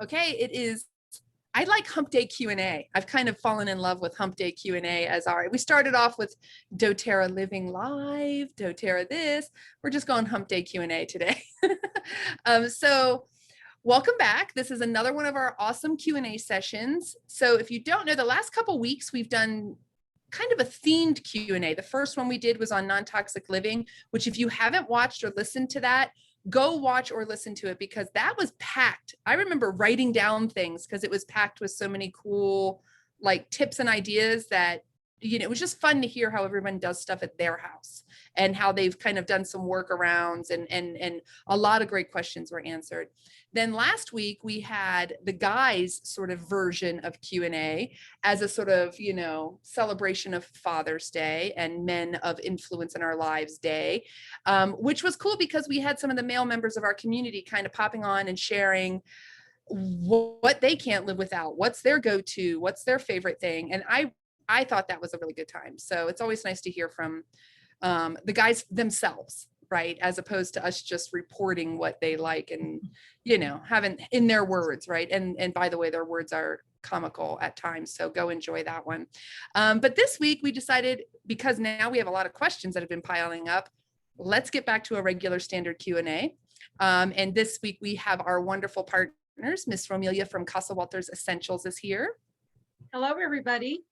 Okay, it is, I like hump day Q&A. I've kind of fallen in love with hump day Q&A as we started off with doTERRA living live, doTERRA this. We're just going hump day Q&A today. So welcome back. This is another one of our awesome Q&A sessions. So if you don't know, the last couple of weeks we've done kind of a themed Q&A. The first one we did was on non-toxic living, which if you haven't watched or listened to that, go watch or listen to it because that was packed. I remember writing down things because it was packed with so many cool like tips and ideas that, you know, it was just fun to hear how everyone does stuff at their house and how they've kind of done some workarounds and a lot of great questions were answered. Then last week we had the guys sort of version of Q&A as a sort of, you know, celebration of Father's Day and Men of Influence in Our Lives Day, which was cool because we had some of the male members of our community kind of popping on and sharing what they can't live without, what's their go-to, what's their favorite thing. And I thought that was a really good time. So it's always nice to hear from the guys themselves, right? As opposed to us just reporting what they like and, you know, having in their words, right? And by the way, their words are comical at times. So go enjoy that one. But this week we decided, because now we have a lot of questions that have been piling up, let's get back to a regular standard Q&A. And this week we have our wonderful partners. Miss Romelia from Casa Walters Essentials is here. Hello, everybody.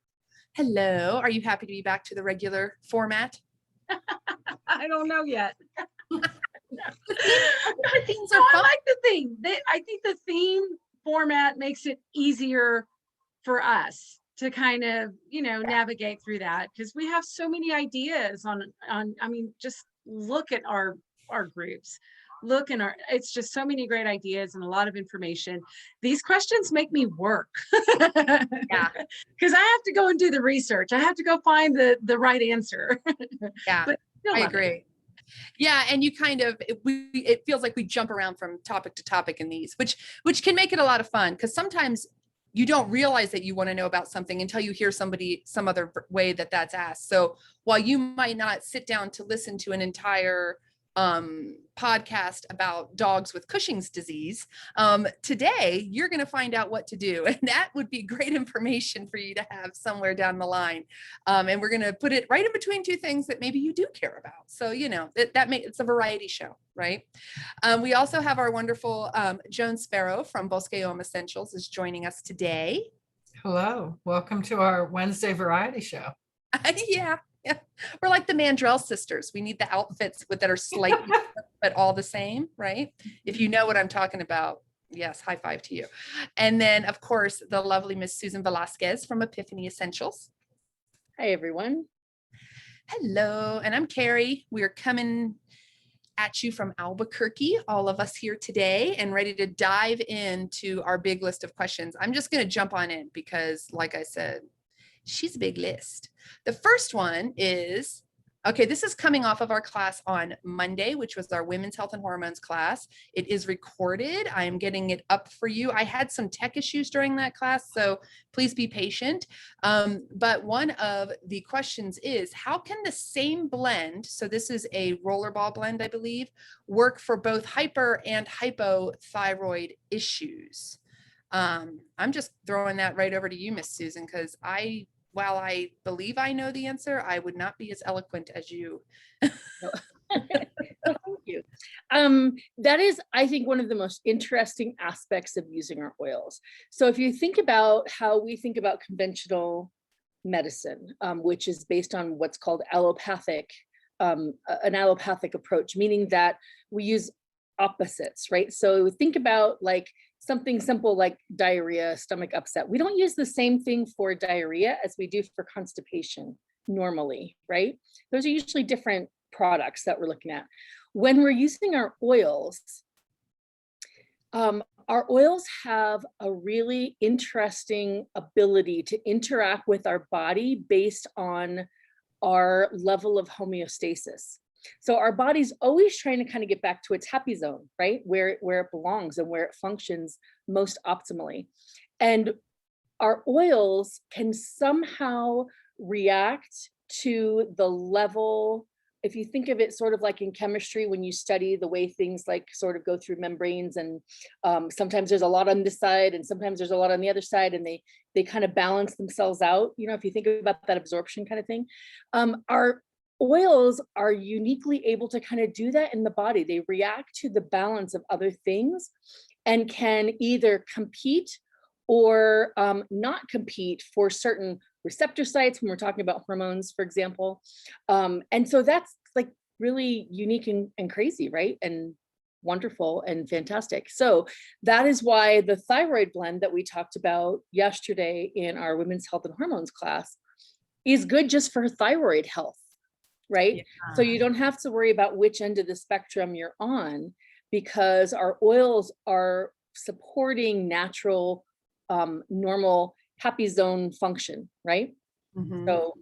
Hello. Are you happy to be back to the regular format? I don't know yet. Themes No, are I fun. like the theme. I think the theme format makes it easier for us to kind of, you know, navigate through that because we have so many ideas on, I mean, just look at our groups. Look in our, it's just so many great ideas and a lot of information. These questions make me work. Yeah. Because I have to go and do the research. I have to go find the right answer. Yeah, But I agree. Yeah, and you kind of, it feels like we jump around from topic to topic in these, which can make it a lot of fun because sometimes you don't realize that you want to know about something until you hear somebody some other way that that's asked. So while you might not sit down to listen to an entire podcast about dogs with Cushing's disease, today you're going to find out what to do, and that would be great information for you to have somewhere down the line. And we're going to put it right in between two things that maybe you do care about. So you know it's a variety show, right? We also have our wonderful Joan Sparrow from Bosque Home Essentials is joining us today. Hello, welcome to our Wednesday variety show. Yeah. We're like the Mandrell sisters. We need the outfits that are slightly but all the same, right? If you know what I'm talking about, yes, high five to you. And then of course, the lovely Miss Susan Velasquez from Epiphany Essentials. Hi, everyone. Hello, and I'm Carrie. We're coming at you from Albuquerque, all of us here today, and ready to dive into our big list of questions. I'm just going to jump on in because, like I said, she's a big list. The first one is, okay, this is coming off of our class on Monday, which was our Women's Health and Hormones class. It is recorded. I am getting it up for you. I had some tech issues during that class, so please be patient. But one of the questions is, how can the same blend, so this is a rollerball blend, I believe, work for both hyper and hypothyroid issues? I'm just throwing that right over to you, Miss Susan, because while I believe I know the answer, I would not be as eloquent as you. Well, thank you. That is, I think, one of the most interesting aspects of using our oils. So if you think about how we think about conventional medicine, which is based on what's called allopathic, an allopathic approach, meaning that we use opposites, right? So think about like something simple like diarrhea, stomach upset. We don't use the same thing for diarrhea as we do for constipation normally, right? Those are usually different products that we're looking at. When we're using our oils have a really interesting ability to interact with our body based on our level of homeostasis. So our body's always trying to kind of get back to its happy zone, right? Where it belongs and where it functions most optimally. And our oils can somehow react to the level if you think of it sort of like in chemistry, when you study the way things like sort of go through membranes, and sometimes there's a lot on this side and sometimes there's a lot on the other side, and they kind of balance themselves out. You know, if you think about that absorption kind of thing, our oils are uniquely able to kind of do that in the body. They react to the balance of other things and can either compete or not compete for certain receptor sites when we're talking about hormones, for example. And so that's like really unique and crazy, right? And wonderful and fantastic. So that is why the thyroid blend that we talked about yesterday in our women's health and hormones class is good just for thyroid health, right? Yeah. So you don't have to worry about which end of the spectrum you're on, because our oils are supporting natural, normal happy zone function, right? Mhm. So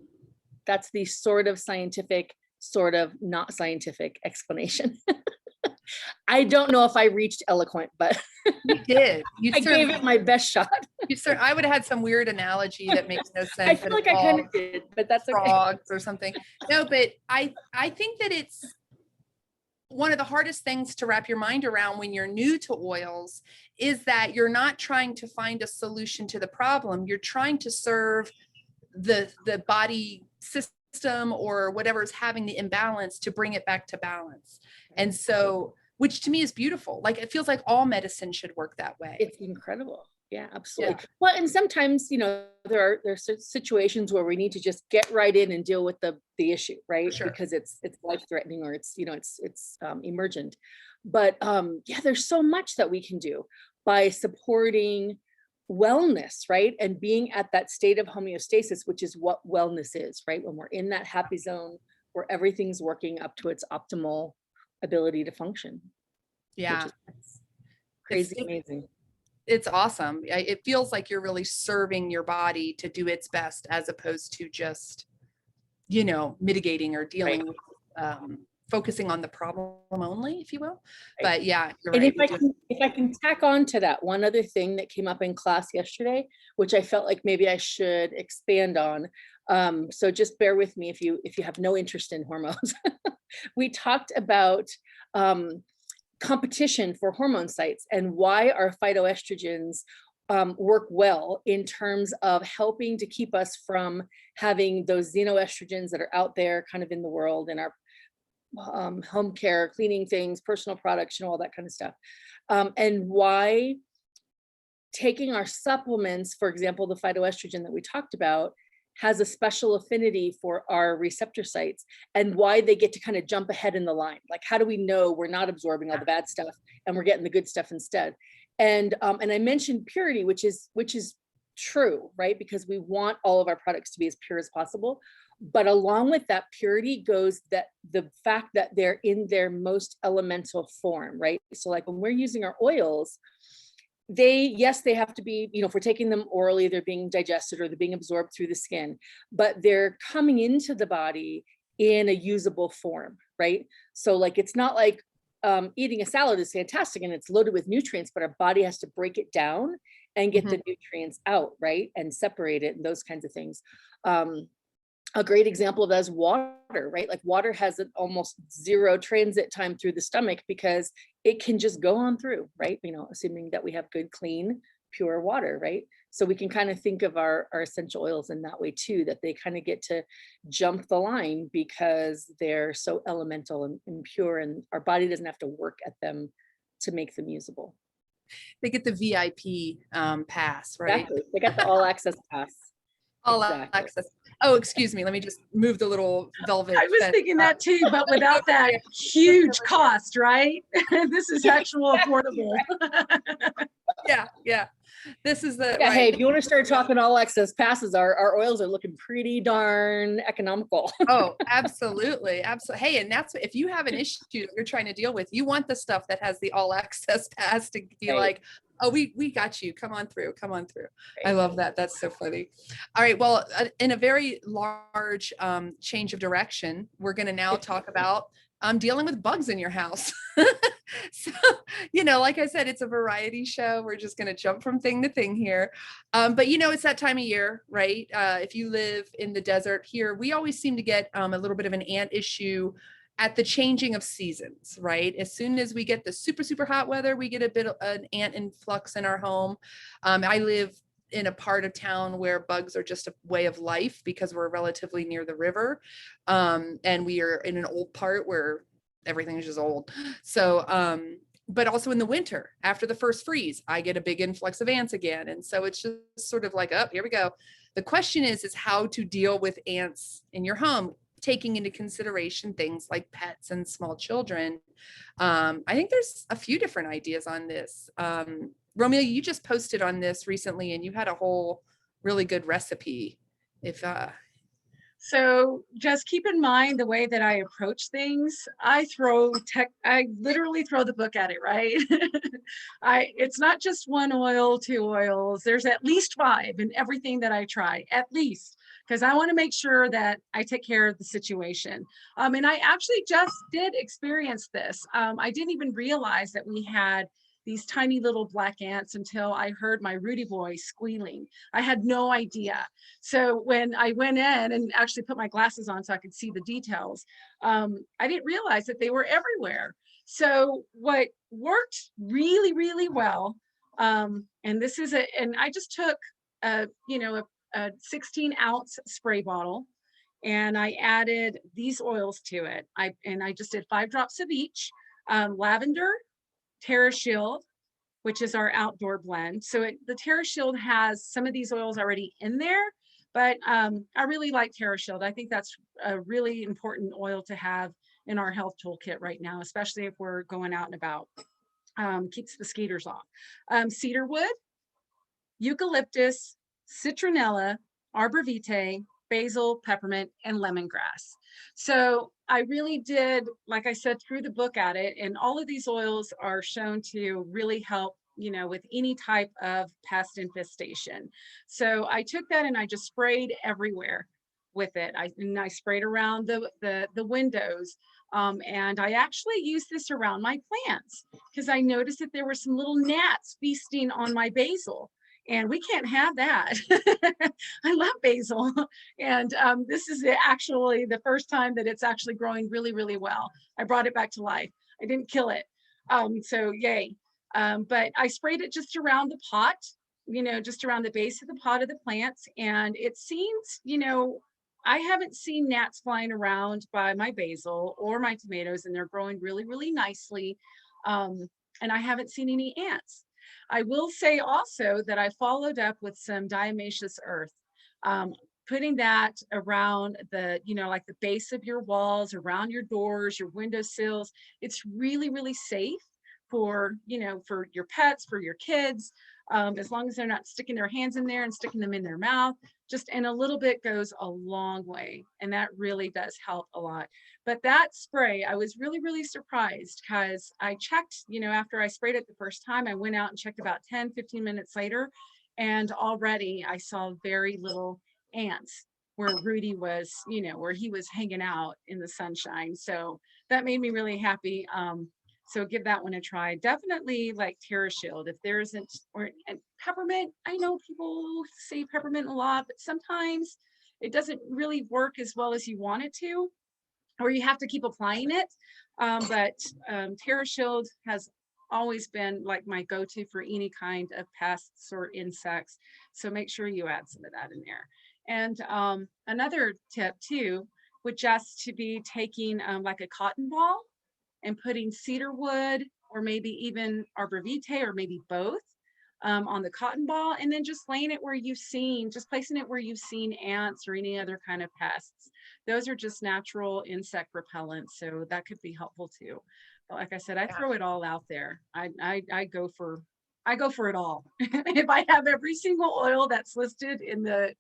that's the sort of scientific, sort of not scientific explanation. I don't know if I reached eloquent, but You did. You I gave certainly it my best shot. I would have had some weird analogy that makes no sense. I feel like I kind of did, but that's okay. Frogs or something. No, but I think that it's one of the hardest things to wrap your mind around when you're new to oils is that you're not trying to find a solution to the problem. You're trying to serve the body system or whatever is having the imbalance to bring it back to balance. And so, which to me is beautiful. Like, it feels like all medicine should work that way. It's incredible. Yeah, absolutely. Yeah. Well, and sometimes, you know, there are situations where we need to just get right in and deal with the issue, right? Sure. Because it's life-threatening, or it's, you know, it's emergent. But yeah, there's so much that we can do by supporting wellness, right? And being at that state of homeostasis, which is what wellness is, right? When we're in that happy zone where everything's working up to its optimal ability to function. Yeah. Crazy amazing. It's awesome. It feels like you're really serving your body to do its best, as opposed to just, you know, mitigating or dealing with, focusing on the problem only, if you will. But yeah, you're and right. if I can tack on to that, one other thing that came up in class yesterday, which I felt like maybe I should expand on. So just bear with me if you have no interest in hormones. We talked about competition for hormone sites and why our phytoestrogens work well in terms of helping to keep us from having those xenoestrogens that are out there kind of in the world, in our home care, cleaning things, personal products, you know, all that kind of stuff. And why taking our supplements, for example, the phytoestrogen that we talked about, has a special affinity for our receptor sites, and why they get to kind of jump ahead in the line. Like, how do we know we're not absorbing all the bad stuff and we're getting the good stuff instead? And I mentioned purity, which is true, right? Because we want all of our products to be as pure as possible. But along with that purity goes that the fact that they're in their most elemental form, right? So like when we're using our oils, they have to be, you know, if we're taking them orally, they're being digested or they're being absorbed through the skin, but they're coming into the body in a usable form, right? So like, it's not like eating a salad is fantastic and it's loaded with nutrients, but our body has to break it down and get the nutrients out, right? And separate it and those kinds of things. A great example of that is water, right? Like water has an almost zero transit time through the stomach because it can just go on through, right? You know, assuming that we have good, clean, pure water, right? So we can kind of think of our essential oils in that way too, that they kind of get to jump the line because they're so elemental and pure, and our body doesn't have to work at them to make them usable. They get the VIP pass, right? Exactly. They got the all access pass. All access. Oh, excuse me. Let me just move the little velvet. I was thinking that too, but without that huge cost, right? This is actual affordable. Yeah. This is the right. Hey, if you want to start talking all access passes, our oils are looking pretty darn economical. Oh, absolutely. Hey, and that's, if you have an issue that you're trying to deal with, you want the stuff that has the all access pass to be like, oh, we got you. Come on through. Right. I love that. That's so funny. All right. Well, in a very large change of direction, we're going to now talk about dealing with bugs in your house. So, like I said, it's a variety show. We're just going to jump from thing to thing here. But it's that time of year, right? If you live in the desert here, we always seem to get a little bit of an ant issue at the changing of seasons, right? As soon as we get the super, super hot weather, we get a bit of an ant influx in our home. I live in a part of town where bugs are just a way of life because we're relatively near the river. And we are in an old part where everything is just old. So, but also in the winter, after the first freeze, I get a big influx of ants again. And so it's just sort of like, oh, here we go. The question is how to deal with ants in your home, taking into consideration things like pets and small children. I think there's a few different ideas on this. Romeo, you just posted on this recently and you had a whole really good recipe. So just keep in mind the way that I approach things. I literally throw the book at it, right? It's not just one oil, 2 oils. There's at least 5 in everything that I try, at least, because I want to make sure that I take care of the situation. And I actually just did experience this. I didn't even realize that we had these tiny little black ants until I heard my Rudy boy squealing. I had no idea. So when I went in and actually put my glasses on so I could see the details, I didn't realize that they were everywhere. So what worked really, really well, and I just took a 16-ounce spray bottle and I added these oils to it. I just did 5 drops of each, lavender, TerraShield, which is our outdoor blend. So the TerraShield has some of these oils already in there, but I really like TerraShield. I think that's a really important oil to have in our health toolkit right now, especially if we're going out and about. Keeps the mosquitoes off. Cedarwood, eucalyptus, citronella, arbor vitae, basil, peppermint, and lemongrass. So I really did, like I said, threw the book at it, and all of these oils are shown to really help, with any type of pest infestation. So I took that and I just sprayed everywhere with it. I sprayed around the windows. And I actually used this around my plants because I noticed that there were some little gnats feasting on my basil. And we can't have that. I love basil. And this is actually the first time that it's actually growing really, really well. I brought it back to life. I didn't kill it. So yay. But I sprayed it just around the pot, just around the base of the pot of the plants. And it seems, I haven't seen gnats flying around by my basil or my tomatoes, and they're growing really, really nicely. And I haven't seen any ants. I will say also that I followed up with some diatomaceous earth, putting that around like the base of your walls, around your doors, your windowsills. It's really, really safe for your pets, for your kids, as long as they're not sticking their hands in there and sticking them in their mouth. And a little bit goes a long way, and that really does help a lot. But that spray, I was really, really surprised because I checked, after I sprayed it the first time, I went out and checked about 10, 15 minutes later, and already I saw very little ants where Rudy was, where he was hanging out in the sunshine. So that made me really happy. So give that one a try. Definitely like TerraShield. If there isn't, and peppermint, I know people say peppermint a lot, but sometimes it doesn't really work as well as you want it to, or you have to keep applying it. But TerraShield has always been like my go-to for any kind of pests or insects. So make sure you add some of that in there. And another tip too would just to be taking like a cotton ball and putting cedar wood or maybe even arbor vitae or maybe both on the cotton ball, and then just placing it where you've seen ants or any other kind of pests. Those are just natural insect repellents, so that could be helpful too. But like I said, I throw it all out there. I go for it all. If I have every single oil that's listed in the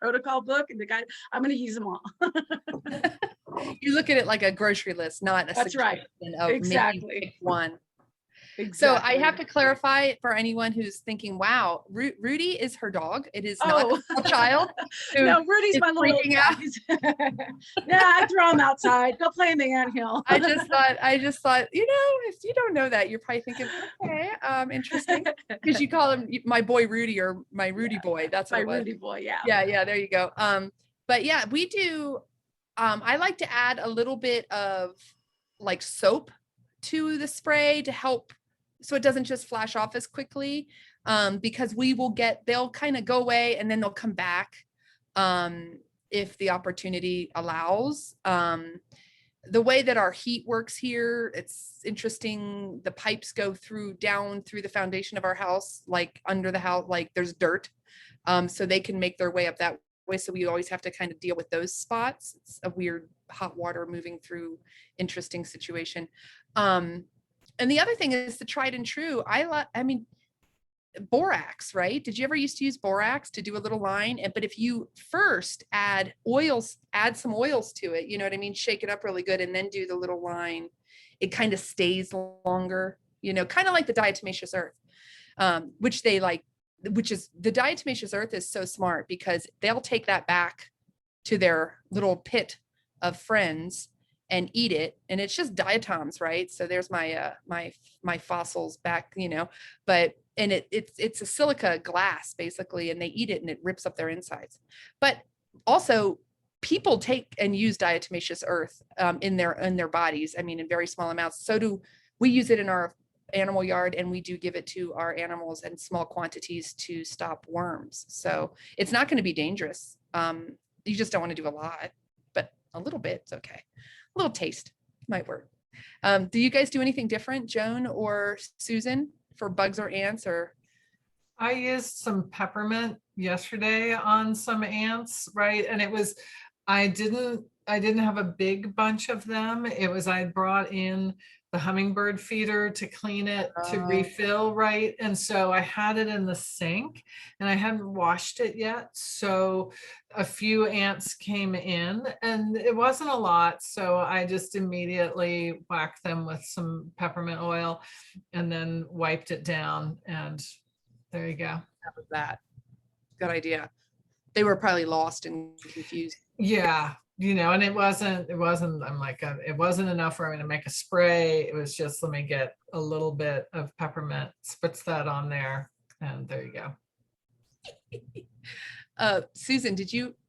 protocol book and the guide, I'm going to use them all. You look at it like a grocery list, not a That's right. suggestion of Exactly. maybe pick one. So I have Exactly. to clarify for anyone who's thinking, wow, Rudy is her dog. It is not Oh. a child who No, Rudy's is my little freaking out. Yeah, I throw him outside. Go play in the anthill. I just thought, if you don't know that, you're probably thinking, okay, interesting. Because you call him my boy Rudy or my Rudy boy. That's what My it was. Rudy boy, yeah. Yeah, there you go. But yeah, we do, I like to add a little bit of like soap to the spray to help so it doesn't just flash off as quickly, because they'll kind of go away and then they'll come back if the opportunity allows. The way that our heat works here, it's interesting. The pipes go down through the foundation of our house, like under the house, like there's dirt. So they can make their way up that way. So we always have to kind of deal with those spots. It's a weird hot water moving through interesting situation. And the other thing is the tried and true. I mean, borax, right? Did you ever used to use borax to do a little line? But if you first add some oils to it, you know what I mean? Shake it up really good and then do the little line. It kind of stays longer, kind of like the diatomaceous earth, which the diatomaceous earth is so smart because they'll take that back to their little pit of friends and eat it, and it's just diatoms, right? So there's my my fossils back, but it's a silica glass basically, and they eat it and it rips up their insides. But also people take and use diatomaceous earth in their bodies. I mean, in very small amounts. So do we use it in our animal yard, and we do give it to our animals in small quantities to stop worms. So it's not going to be dangerous. You just don't want to do a lot, but a little bit's okay. A little taste might work. Do you guys do anything different, Joan or Susan, for bugs or ants? Or I used some peppermint yesterday on some ants, right? And I didn't have a big bunch of them. I brought in the hummingbird feeder to clean it, to refill, right? And so I had it in the sink and I hadn't washed it yet. So a few ants came in and it wasn't a lot. So I just immediately whacked them with some peppermint oil and then wiped it down. And there you go. That was that. Good idea. They were probably lost and confused. Yeah. And it wasn't, it wasn't enough for me to make a spray. It was just, let me get a little bit of peppermint, spritz that on there, and there you go. Susan,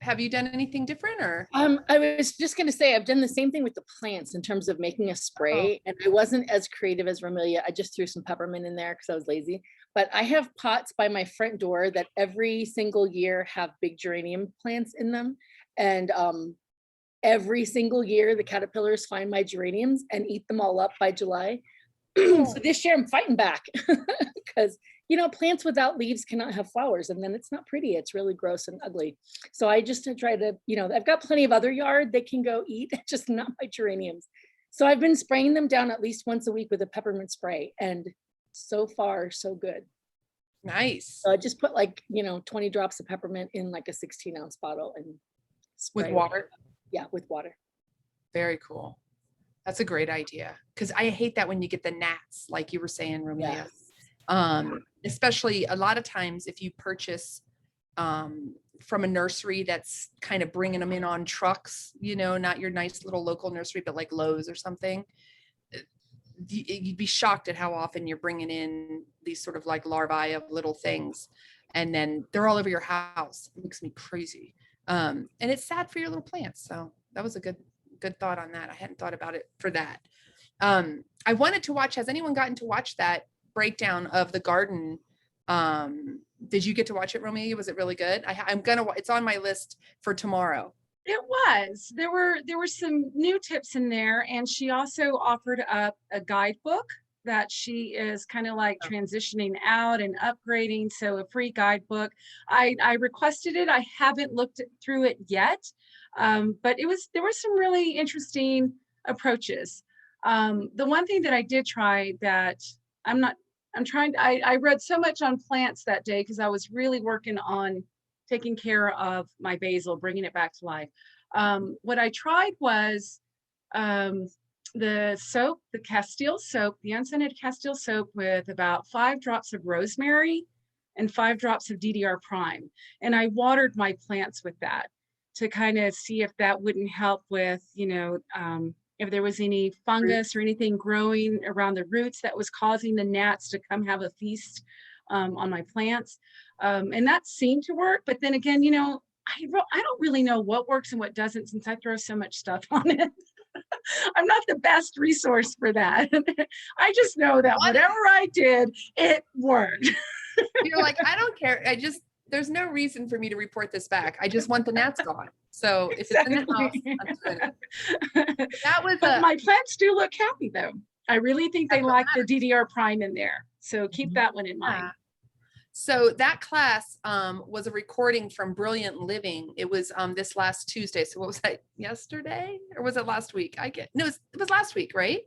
have you done anything different or? I was just going to say, I've done the same thing with the plants in terms of making a spray, and I wasn't as creative as Romelia. I just threw some peppermint in there because I was lazy. But I have pots by my front door that every single year have big geranium plants in them. And every single year the caterpillars find my geraniums and eat them all up by July. So this year I'm fighting back because plants without leaves cannot have flowers, and then it's not pretty. It's really gross and ugly. So I just try to, I've got plenty of other yard they can go eat, just not my geraniums. So I've been spraying them down at least once a week with a peppermint spray, and so far so good. Nice. So I just put 20 drops of peppermint in like a 16-ounce bottle and spray with water. Yeah, with water. Very cool. That's a great idea, because I hate that when you get the gnats, like you were saying, Romeo. Yes. Especially a lot of times if you purchase from a nursery that's kind of bringing them in on trucks, not your nice little local nursery, but like Lowe's or something, you'd be shocked at how often you're bringing in these sort of like larvae of little things, and then they're all over your house. It makes me crazy. And it's sad for your little plants. So that was a good thought on that. I hadn't thought about it for that. I wanted to watch, has anyone gotten to watch that breakdown of the garden? Did you get to watch it, Romeo? Was it really good? It's on my list for tomorrow. It was. There were some new tips in there, and she also offered up a guidebook that she is kind of like transitioning out and upgrading. So a free guidebook. I requested it. I haven't looked through it yet, but there were some really interesting approaches. The one thing that I did try that I read so much on plants that day because I was really working on taking care of my basil, bringing it back to life. What I tried was the soap, the Castile soap, the unscented Castile soap with about 5 drops of rosemary and 5 drops of DDR prime. And I watered my plants with that to kind of see if that wouldn't help with, if there was any fungus or anything growing around the roots that was causing the gnats to come have a feast on my plants. And that seemed to work. But then again, I don't really know what works and what doesn't since I throw so much stuff on it. I'm not the best resource for that. I just know that whatever I did, it worked. You're like, I don't care. There's no reason for me to report this back. I just want the gnats gone. So if it's in the house, I'm doing it. That was my plants do look happy though. I really think they like the DDR prime in there. So keep that one in mind. So that class was a recording from Brilliant Living. It was this last Tuesday. So what was that, yesterday? Or was it last week? It was last week, right?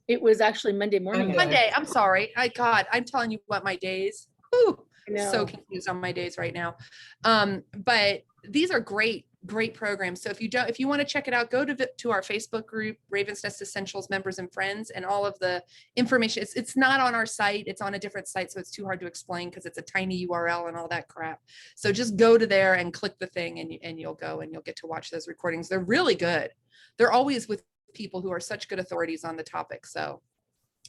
It was actually Monday morning. Monday. I'm sorry. God, I'm telling you what, my days. Whew, so confused on my days right now. But these are great programs. So if you want to check it out, go to our Facebook group, Raven's Nest Essentials Members and Friends, and all of the information. It's not on our site. It's on a different site. So it's too hard to explain because it's a tiny URL and all that crap. So just go to there and click the thing and you'll go and you'll get to watch those recordings. They're really good. They're always with people who are such good authorities on the topic. So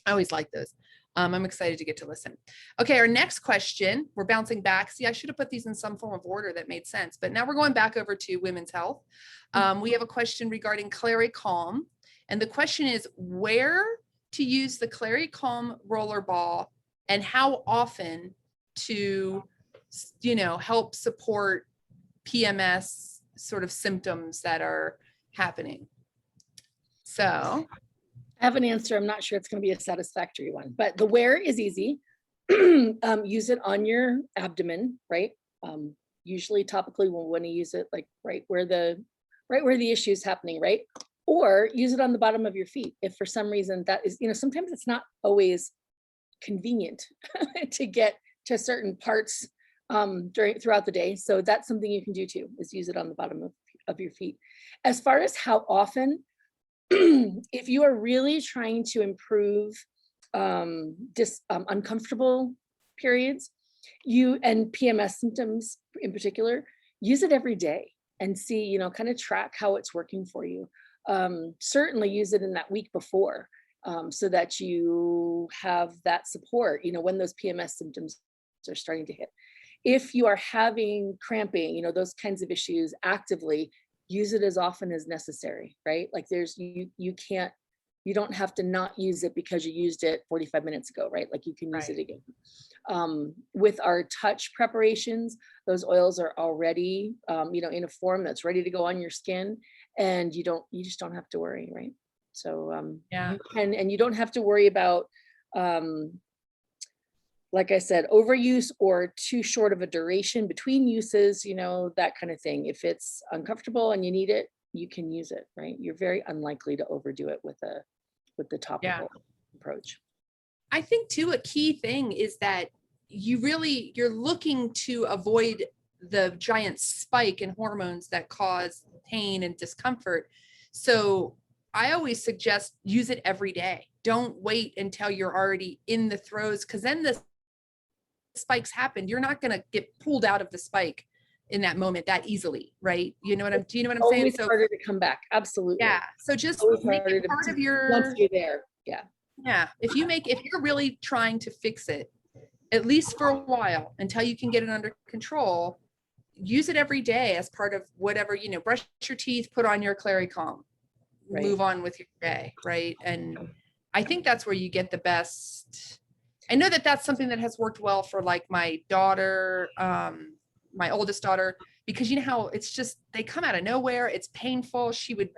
I always like those. I'm excited to get to listen. Okay, our next question, we're bouncing back. See, I should have put these in some form of order that made sense, but now we're going back over to women's health. We have a question regarding Clary Calm. And the question is where to use the Clary Calm roller ball and how often to, help support PMS sort of symptoms that are happening. So I have an answer. I'm not sure it's going to be a satisfactory one, but the where is easy. Use it on your abdomen, right? Usually topically we'll want to use it like right where the issue is happening, right? Or use it on the bottom of your feet. If for some reason that is, sometimes it's not always convenient to get to certain parts throughout the day. So that's something you can do too, is use it on the bottom of your feet. As far as how often, if you are really trying to improve uncomfortable periods, and PMS symptoms in particular, use it every day and see, kind of track how it's working for you. Certainly use it in that week before so that you have that support, when those PMS symptoms are starting to hit. If you are having cramping, those kinds of issues actively, use it as often as necessary, right? Like you don't have to not use it because you used it 45 minutes ago, right? Like you can use it again. With our touch preparations, those oils are already, in a form that's ready to go on your skin, and you just don't have to worry, right? So you don't have to worry about, like I said, overuse or too short of a duration between uses, that kind of thing. If it's uncomfortable and you need it, you can use it, right? You're very unlikely to overdo it with the topical approach. I think too, a key thing is that you're looking to avoid the giant spike in hormones that cause pain and discomfort. So I always suggest use it every day. Don't wait until you're already in the throes, because then the spikes happen. You're not going to get pulled out of the spike in that moment that easily, right? Do you know what I'm saying? Always harder to come back. Absolutely. Yeah. So just make it part of your, once you're there. Yeah. Yeah. If you're really trying to fix it, at least for a while, until you can get it under control, use it every day as part of whatever, brush your teeth, put on your Clary Calm, move on with your day. Right. And I think that's where you get the best. I know that that's something that has worked well for like my daughter, my oldest daughter, because how it's just, they come out of nowhere. It's painful. She would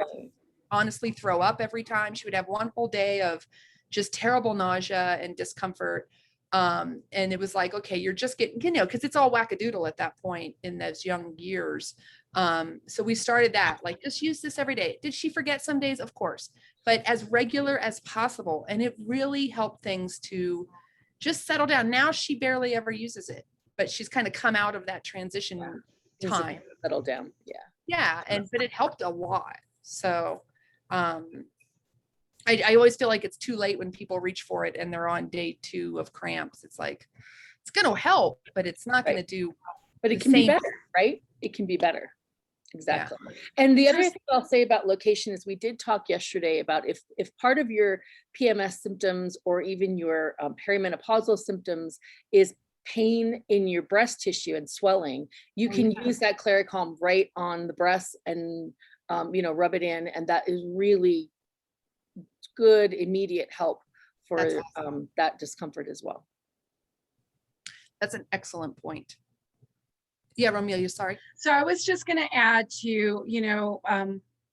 honestly throw up every time. She would have one whole day of just terrible nausea and discomfort. And it was like, okay, you're just getting, because it's all wackadoodle at that point in those young years. So we started that, like, just use this every day. Did she forget some days? Of course, but as regular as possible. And it really helped things to just settle down. Now she barely ever uses it, but she's kind of come out of that transition time. Settle down. Yeah. Yeah. But it helped a lot. So, I always feel like it's too late when people reach for it and they're on day 2 of cramps. It's like, it's going to help, but it's not going to do. But it the can be same- better, right? It can be better. Exactly. And the other thing I'll say about location is we did talk yesterday about if part of your PMS symptoms or even your perimenopausal symptoms is pain in your breast tissue and swelling, you can use that Clary Calm right on the breast and rub it in, and that is really good immediate help for awesome. that discomfort as well. That's an excellent point. Yeah, Romelia, sorry. So I was just going to add to,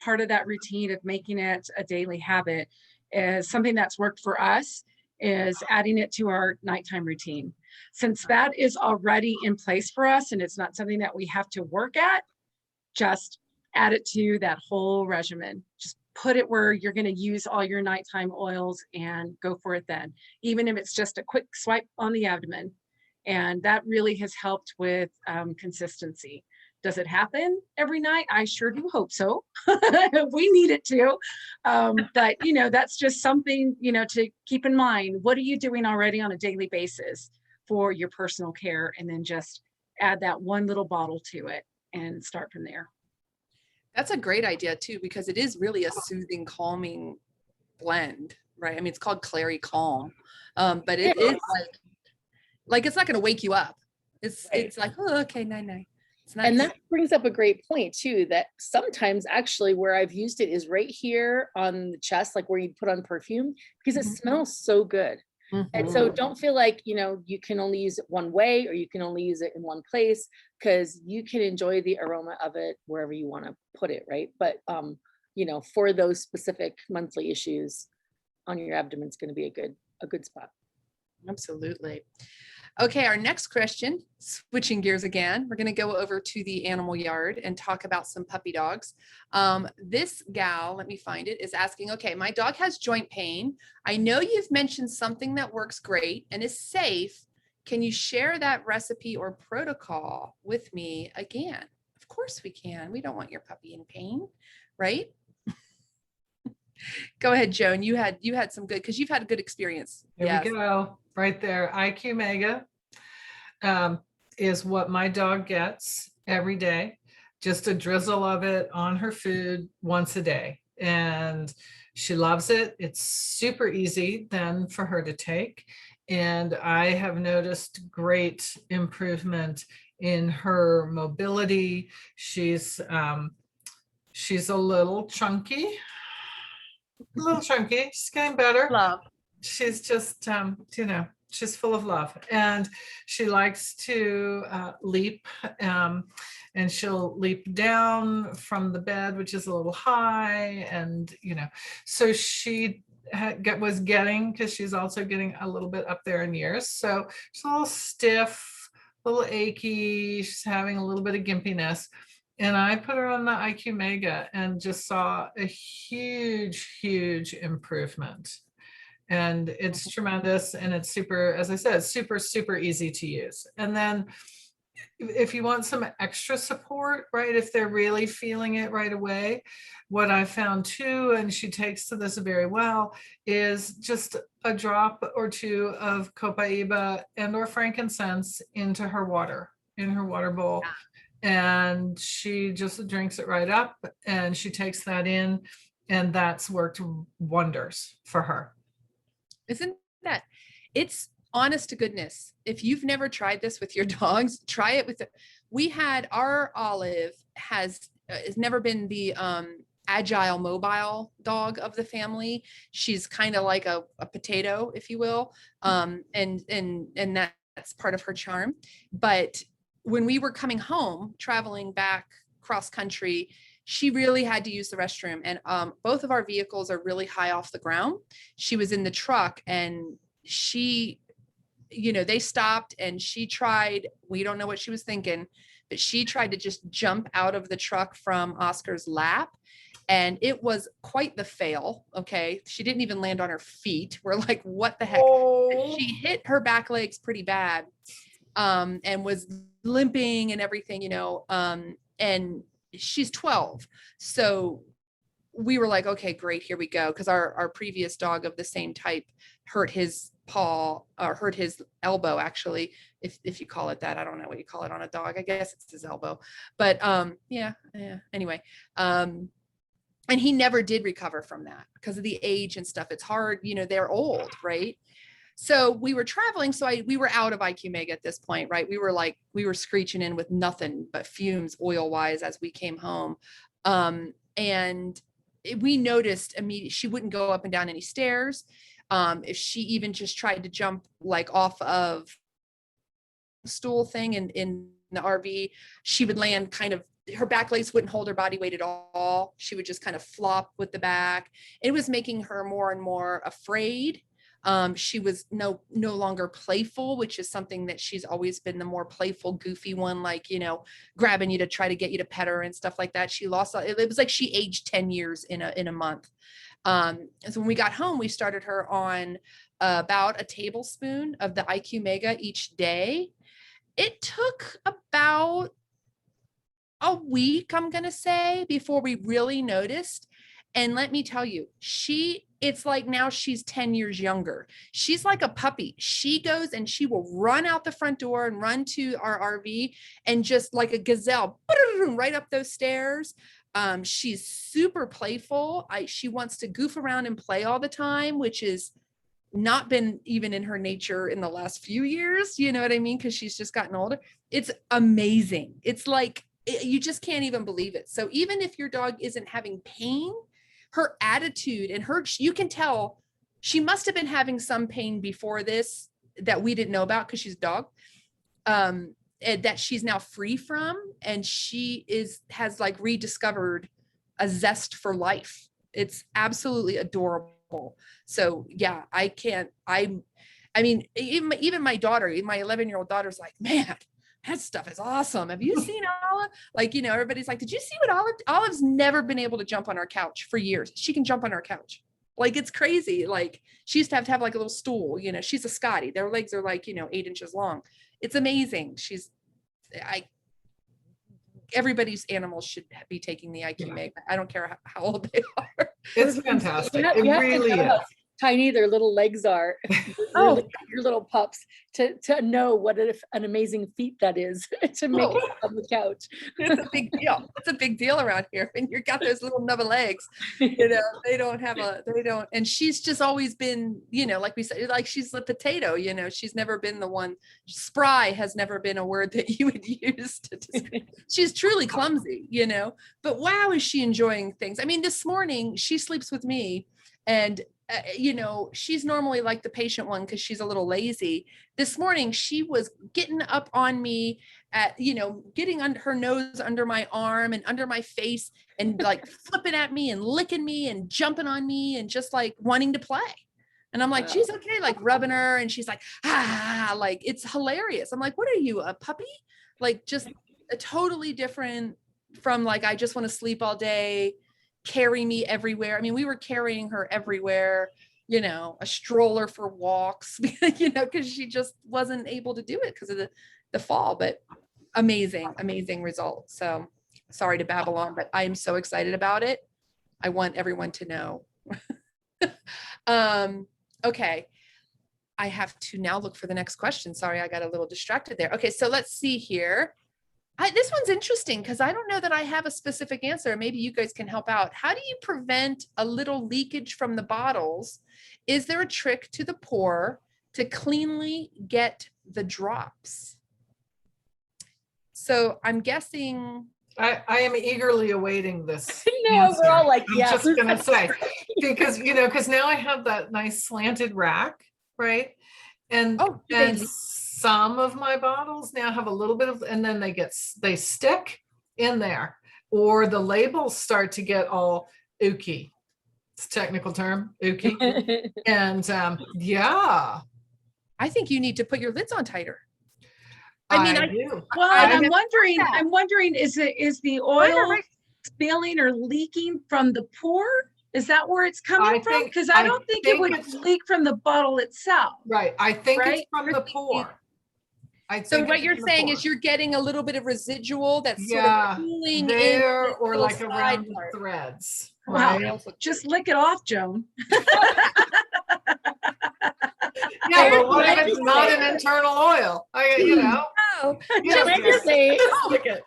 part of that routine of making it a daily habit is something that's worked for us is adding it to our nighttime routine. Since that is already in place for us and it's not something that we have to work at, just add it to that whole regimen. Just put it where you're going to use all your nighttime oils and go for it then, even if it's just a quick swipe on the abdomen. And that really has helped with consistency. Does it happen every night? I sure do hope so. We need it to. But, that's just something, to keep in mind. What are you doing already on a daily basis for your personal care? And then just add that one little bottle to it and start from there. That's a great idea too, because it is really a soothing, calming blend, right? I mean, it's called Clary Calm, but it is like it's not going to wake you up. It's like, oh, okay, night. It's nice. And that brings up a great point too, that sometimes actually where I've used it is right here on the chest, like where you put on perfume, because it smells so good. And so don't feel like, you can only use it one way or you can only use it in one place, because you can enjoy the aroma of it wherever you want to put it, right? But, for those specific monthly issues on your abdomen, it's going to be a good spot. Absolutely. Okay, our next question, switching gears again, we're going to go over to the animal yard and talk about some puppy dogs. This gal, let me find it, is asking, okay, my dog has joint pain. I know you've mentioned something that works great and is safe. Can you share that recipe or protocol with me again? Of course we can. We don't want your puppy in pain, right? Go ahead, Joan. You had some good, because you've had a good experience. Here we go. Right there. IQ Mega is what my dog gets every day. Just a drizzle of it on her food once a day. And she loves it. It's super easy then for her to take. And I have noticed great improvement in her mobility. She's a little chunky. She's getting better. Love. She's just, she's full of love, and she likes to leap, and she'll leap down from the bed, which is a little high, and so she was getting, because she's also getting a little bit up there in years, so she's a little stiff, a little achy, she's having a little bit of gimpiness. And I put her on the IQ Mega and just saw a huge improvement. And it's tremendous. And it's super, as I said, super easy to use. And then if you want some extra support, right, if they're really feeling it right away, what I found too, and she takes to this very well, is just a drop or two of copaiba and or frankincense into her water, in her water bowl. And she just drinks it right up, and she takes that in, and that's worked wonders for her. Isn't that, it's honest to goodness. If you've never tried this with your dogs, try it with we had our Olive has never been the agile mobile dog of the family. She's kind of like a potato, if you will. And that's part of her charm. But when we were coming home, traveling back cross country, she really had to use the restroom. And both of our vehicles are really high off the ground. She was in the truck, and she, they stopped, and she tried, we don't know what she was thinking, but she tried to just jump out of the truck from Oscar's lap. And it was quite the fail. Okay. She didn't even land on her feet. We're like, what the heck? Oh. She hit her back legs pretty bad. And was limping and everything, and she's 12. So we were like, okay, great, here we go. Because our previous dog of the same type hurt his paw, or hurt his elbow, actually, if you call it that. I don't know what you call it on a dog. I guess it's his elbow. But yeah. Anyway, and he never did recover from that because of the age and stuff. It's hard, they're old, right? So we were traveling. So we were out of IQ Mega at this point, right? We were screeching in with nothing but fumes oil wise as we came home. And we noticed immediately she wouldn't go up and down any stairs. If she even just tried to jump like off of stool thing in the RV, she would land kind of, her back legs wouldn't hold her body weight at all. She would just kind of flop with the back. It was making her more and more afraid. She was no longer playful, which is something that she's always been, the more playful, goofy one, like, grabbing you to try to get you to pet her and stuff like that. She lost, it was like she aged 10 years in a month. So when we got home, we started her on about a tablespoon of the IQ Mega each day. It took about a week, I'm going to say, before we really noticed. And let me tell you, it's like now she's 10 years younger. She's like a puppy. She goes and she will run out the front door and run to our RV and just like a gazelle, right up those stairs. She's super playful. She wants to goof around and play all the time, which is not been even in her nature in the last few years. You know what I mean? Because she's just gotten older. It's amazing. It's like, you just can't even believe it. So even if your dog isn't having pain, her attitude and you can tell she must have been having some pain before this that we didn't know about because she's a dog, that she's now free from. And she has like rediscovered a zest for life. It's absolutely adorable. So yeah, I mean, even my daughter, my 11-year-old daughter's like, man, that stuff is awesome. Have you seen Olive? Like, everybody's like, did you see what Olive's never been able to jump on our couch for years. She can jump on our couch. Like, it's crazy. Like, she used to have like a little stool, she's a Scotty. Their legs are like, 8 inches long. It's amazing. Everybody's animals should be taking the IQ Mega. I don't care how old they are. It's fantastic. It You have to really know is. how tiny their little legs are. Your little pups, to know what an amazing feat that is to make it on the couch. It's a big deal. It's a big deal around here. And you've got those little nubba legs, they don't, and she's just always been, like we said, like she's a potato, she's never been the one. Spry has never been a word that you would use to describe. She's truly clumsy, but wow, is she enjoying things. I mean, this morning she sleeps with me and she's normally like the patient one because she's a little lazy. This morning, she was getting up on me getting under her nose, under my arm and under my face and like flipping at me and licking me and jumping on me and just like wanting to play. And I'm like, she's okay, like rubbing her. And she's like, like, it's hilarious. I'm like, what are you, a puppy? Like just a totally different from like, I just want to sleep all day. Carry me everywhere. I mean, we were carrying her everywhere, a stroller for walks, because she just wasn't able to do it because of the fall, but amazing result. So sorry to babble on, but I am so excited about it. I want everyone to know. Okay. I have to now look for the next question. Sorry, I got a little distracted there. Okay. So let's see here. This one's interesting because I don't know that I have a specific answer. Maybe you guys can help out. How do you prevent a little leakage from the bottles? Is there a trick to the pour to cleanly get the drops? So I'm guessing. I am eagerly awaiting this. No, we're all like, yeah. I'm just gonna say, because now I have that nice slanted rack, right? And some of my bottles now have a little bit of, and then they stick in there, or the labels start to get all ooky. It's a technical term, ooky. And yeah. I think you need to put your lids on tighter. I do. Well, I'm wondering, is the oil spilling or leaking from the pour? Is that where it's coming from? Because I don't think it would leak from the bottle itself. Right. I think it's from the pour. So what you're saying is you're getting a little bit of residual that's sort of pooling there, in or like around the threads. Wow. Right. Just lick it off, Joan. Yeah, but what if it's not an internal oil? Oh, Yes, Can I just say, lick it.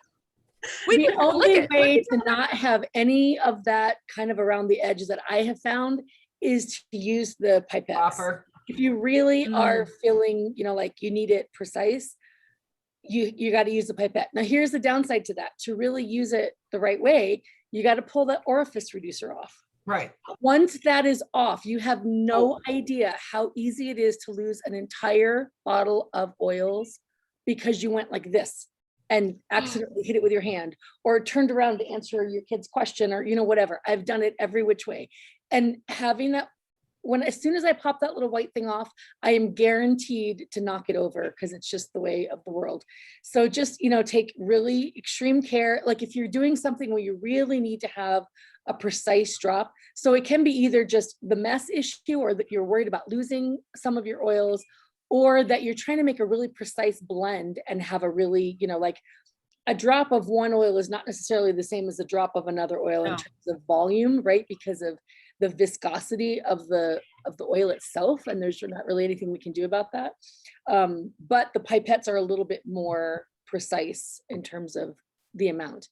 the only way to not have any of that kind of around the edges that I have found is to use the pipettes. Proper. If you really are feeling, like you need it precise, you got to use the pipette. Now, here's the downside to that. To really use it the right way, you got to pull the orifice reducer off. Right. Once that is off, you have no idea how easy it is to lose an entire bottle of oils because you went like this and accidentally hit it with your hand or turned around to answer your kid's question or, whatever. I've done it every which way. And having that, as soon as I pop that little white thing off, I am guaranteed to knock it over because it's just the way of the world. So just, take really extreme care. Like if you're doing something where you really need to have a precise drop. So it can be either just the mess issue or that you're worried about losing some of your oils, or that you're trying to make a really precise blend and have a really, like a drop of one oil is not necessarily the same as a drop of another oil in terms of volume, right? Because of the viscosity of the oil itself. And there's not really anything we can do about that. But the pipettes are a little bit more precise in terms of the amount.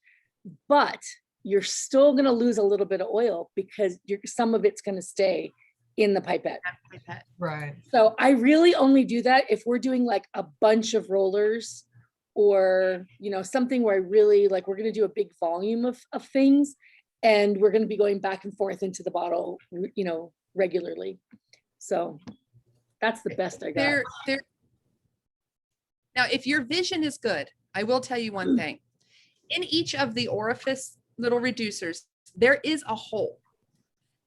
But you're still going to lose a little bit of oil because some of it's going to stay in the pipette. Right. So I really only do that if we're doing like a bunch of rollers or, something where I really like, we're going to do a big volume of things and we're going to be going back and forth into the bottle, regularly. So that's the best I got. Now, if your vision is good, I will tell you one thing. In each of the orifice little reducers, there is a hole.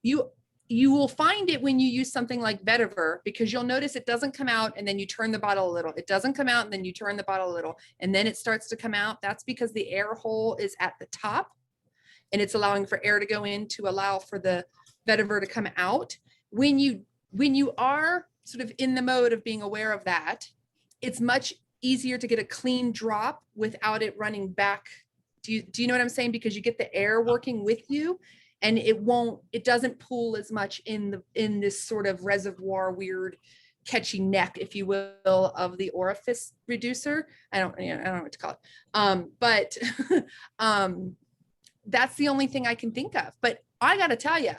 You will find it when you use something like vetiver, because you'll notice it doesn't come out and then you turn the bottle a little. It doesn't come out and then you turn the bottle a little and then it starts to come out. That's because the air hole is at the top and it's allowing for air to go in to allow for the vetiver to come out. When you are sort of in the mode of being aware of that, it's much easier to get a clean drop without it running back. Do you know what I'm saying? Because you get the air working with you and it doesn't pool as much in this sort of reservoir, weird catchy neck, if you will, of the orifice reducer. I don't know what to call it. But that's the only thing I can think of. But I got to tell you,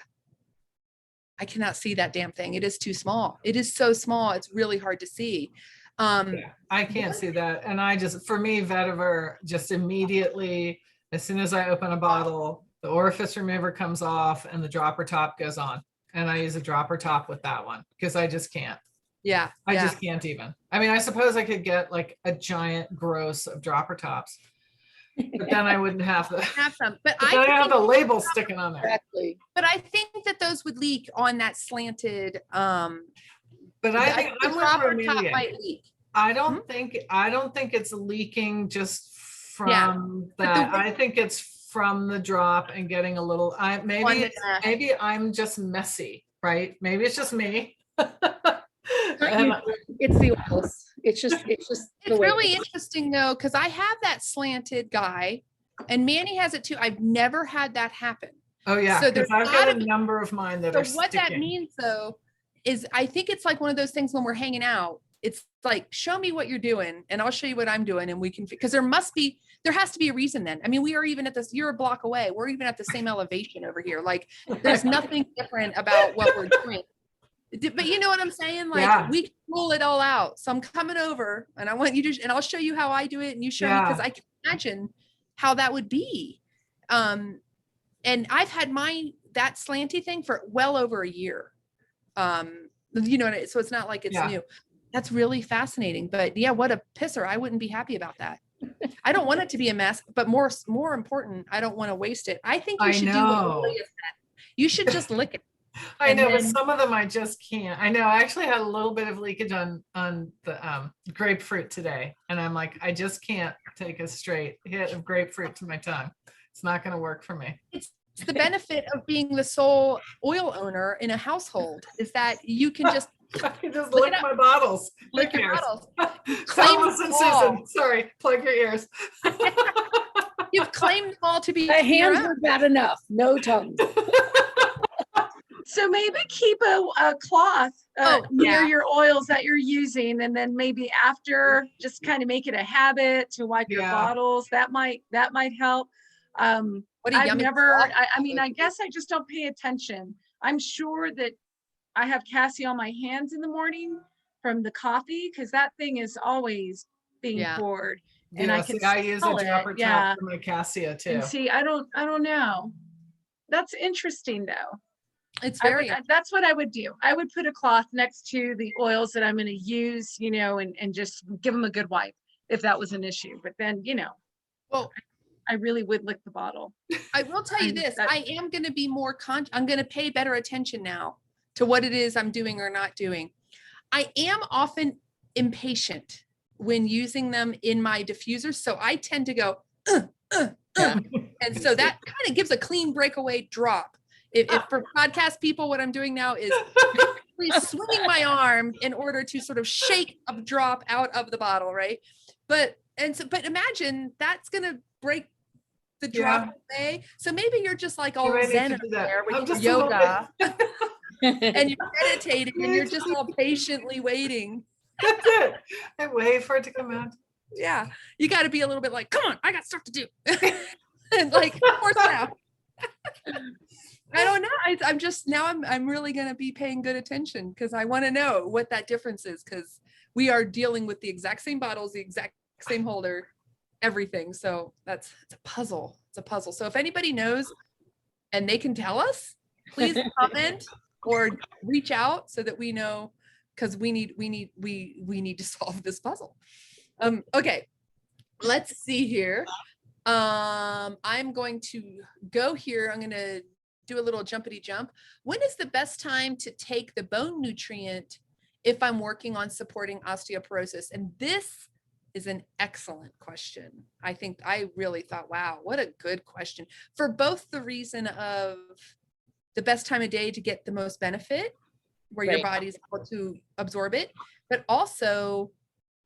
I cannot see that damn thing. It is too small. It is so small. It's really hard to see. I can't see that. And for me, vetiver just immediately, as soon as I open a bottle, the orifice remover comes off and the dropper top goes on. And I use a dropper top with that one because I just can't. Yeah. I just can't even. I mean, I suppose I could get like a giant gross of dropper tops, but then I wouldn't have some. But I have the label sticking on there. Exactly. But I think that those would leak on that slanted. But I think the I'm with dropper top Romelia. might leak. I don't think it's leaking just from that. I think it's from the drop and getting a little. Maybe I'm just messy, right? Maybe it's just me. It's the oils. It's just. It's really interesting though, because I have that slanted guy, and Manny has it too. I've never had that happen. Oh yeah, so because I've got a number of mine that are what sticking. That means though is I think it's like one of those things when we're hanging out. It's like, show me what you're doing and I'll show you what I'm doing. And we can, because there has to be a reason then. I mean, we are even at this, you're a block away. We're even at the same elevation over here. Like there's nothing different about what we're doing. But you know what I'm saying? Like we can roll it all out. So I'm coming over and I want you to, and I'll show you how I do it. And you show me, because I can imagine how that would be. And I've had that slanty thing for well over a year. You know, so it's not like it's new. That's really fascinating. But yeah, what a pisser. I wouldn't be happy about that. I don't want it to be a mess, but more important, I don't want to waste it. I think you should do what Julia said. You should just lick it. I know, but some of them I just can't. I know. I actually had a little bit of leakage on the grapefruit today. And I'm like, I just can't take a straight hit of grapefruit to my tongue. It's not going to work for me. It's the benefit of being the sole oil owner in a household is that you can just I can just lick my bottles. Lick your bottles. Thomas and Susan, sorry, plug your ears. You've claimed them all to be The your hands own. were bad enough, no tongues. So maybe keep a cloth near yeah. your oils that you're using, and then maybe after, just kind of make it a habit to wipe your Yeah. bottles. That might help. What a I've yummy never, cloth I mean, that I would be. guess I just don't pay attention. I'm sure that I have Cassie on my hands in the morning from the coffee, because that thing is always being Yeah. poured, and I Yeah, can see, I use a smell dropper it. Yeah. top for my cassia too. And see, I don't know. That's interesting though. It's I very would, that's what I would do. I would put a cloth next to the oils that I'm going to use, you know, and just give them a good wipe if that was an issue. But then, you know, well. I really would lick the bottle. I will tell you I'm- this, that- I am going to be more I'm going to pay better attention now to what it is I'm doing or not doing. I am often impatient when using them in my diffusers. So I tend to go, Yeah. and so that kind of gives a clean breakaway drop. If for podcast people, what I'm doing now is swinging my arm in order to sort of shake a drop out of the bottle, right? But imagine that's going to break the drop away. So maybe you're just like all might need zen to up do that. there I'm with your just a little yoga bit- and you're meditating and you're just all patiently waiting. That's it. I wait for it to come out. Yeah. You got to be a little bit like, come on, I got stuff to do. And like, force it out. I don't know. I'm just now I'm really going to be paying good attention because I want to know what that difference is, because we are dealing with the exact same bottles, the exact same holder, everything. So it's a puzzle. It's a puzzle. So if anybody knows and they can tell us, please comment or reach out so that we know, because we need to solve this puzzle. Okay, let's see here. I'm going to go here. I'm going to do a little jumpity jump. When is the best time to take the bone nutrient if I'm working on supporting osteoporosis? And this is an excellent question. I really thought, wow, what a good question, for both the reason of the best time of day to get the most benefit, where your body's able to absorb it, but also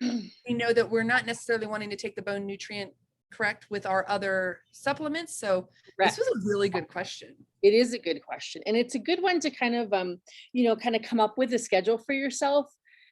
we know that we're not necessarily wanting to take the bone nutrient correct with our other supplements. So this was a really good question. It is a good question. And it's a good one to kind of, kind of come up with a schedule for yourself.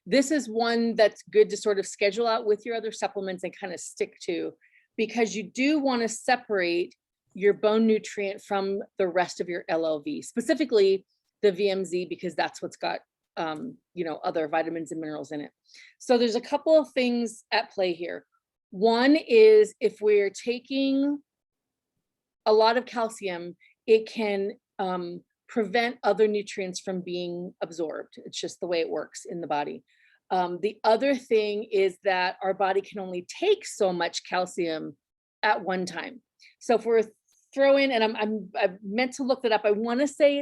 This is one that's good to sort of schedule out with your other supplements and kind of stick to, because you do want to separate your bone nutrient from the rest of your LLV, specifically the VMZ, because that's what's got, other vitamins and minerals in it. So there's a couple of things at play here. One is if we're taking a lot of calcium, it can prevent other nutrients from being absorbed. It's just the way it works in the body. The other thing is that our body can only take so much calcium at one time. So if we're throwing, and I'm meant to look that up, I want to say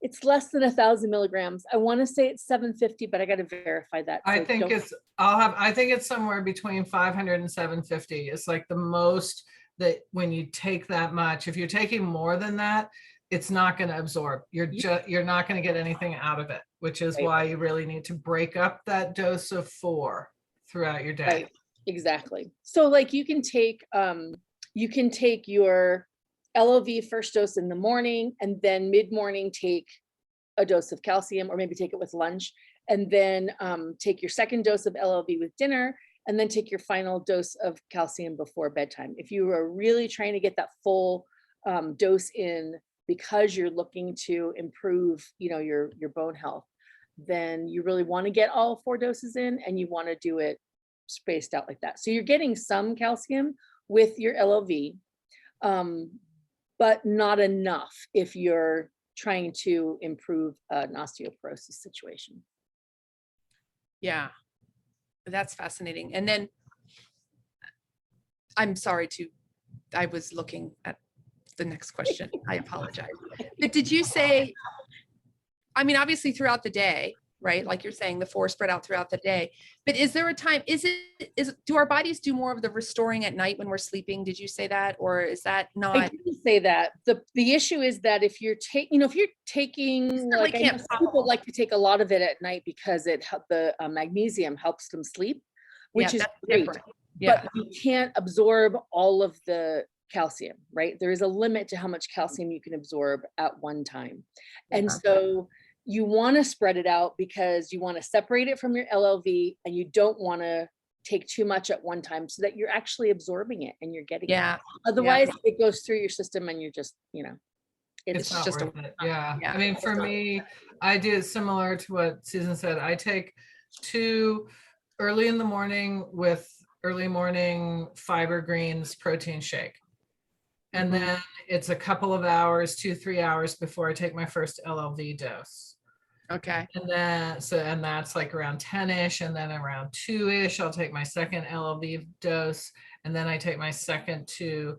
it's less than 1,000 milligrams. I want to say it's 750, but I got to verify that. I think it's somewhere between 500 and 750. It's like the most that when you take that much. If you're taking more than that, it's not going to absorb. You're not going to get anything out of it, which is why you really need to break up that dose of 4 throughout your day. Right. Exactly. So like you can take your LOV first dose in the morning, and then mid-morning take a dose of calcium, or maybe take it with lunch, and then take your second dose of LOV with dinner, and then take your final dose of calcium before bedtime. If you are really trying to get that full dose in because you're looking to improve, your bone health, then you really want to get all 4 doses in, and you want to do it spaced out like that. So you're getting some calcium with your LOV, but not enough if you're trying to improve an osteoporosis situation. Yeah, that's fascinating. And then I'm sorry I was looking at the next question. I apologize. But did you say, obviously throughout the day, right? Like you're saying, the 4 spread out throughout the day, but is there a time, do our bodies do more of the restoring at night when we're sleeping? Did you say that, or is that not? I didn't say that. The issue is that if you're taking, like, I know some people like to take a lot of it at night because the magnesium helps them sleep, which is great. Yeah. but you can't absorb all of the calcium, right? There is a limit to how much calcium you can absorb at one time. And Yeah. so you want to spread it out because you want to separate it from your LLV, and you don't want to take too much at one time so that you're actually absorbing it and you're getting Yeah. it. Otherwise, it goes through your system and you're just, It's not just worth it. Yeah. yeah. I mean, for me, I do similar to what Susan said. I take 2 early in the morning with early morning fiber greens protein shake. And then it's a couple of hours, 2-3 hours before I take my first LLV dose. Okay. And then, and that's like around 10-ish, and then around 2-ish, I'll take my second LLV dose. And then I take my second 2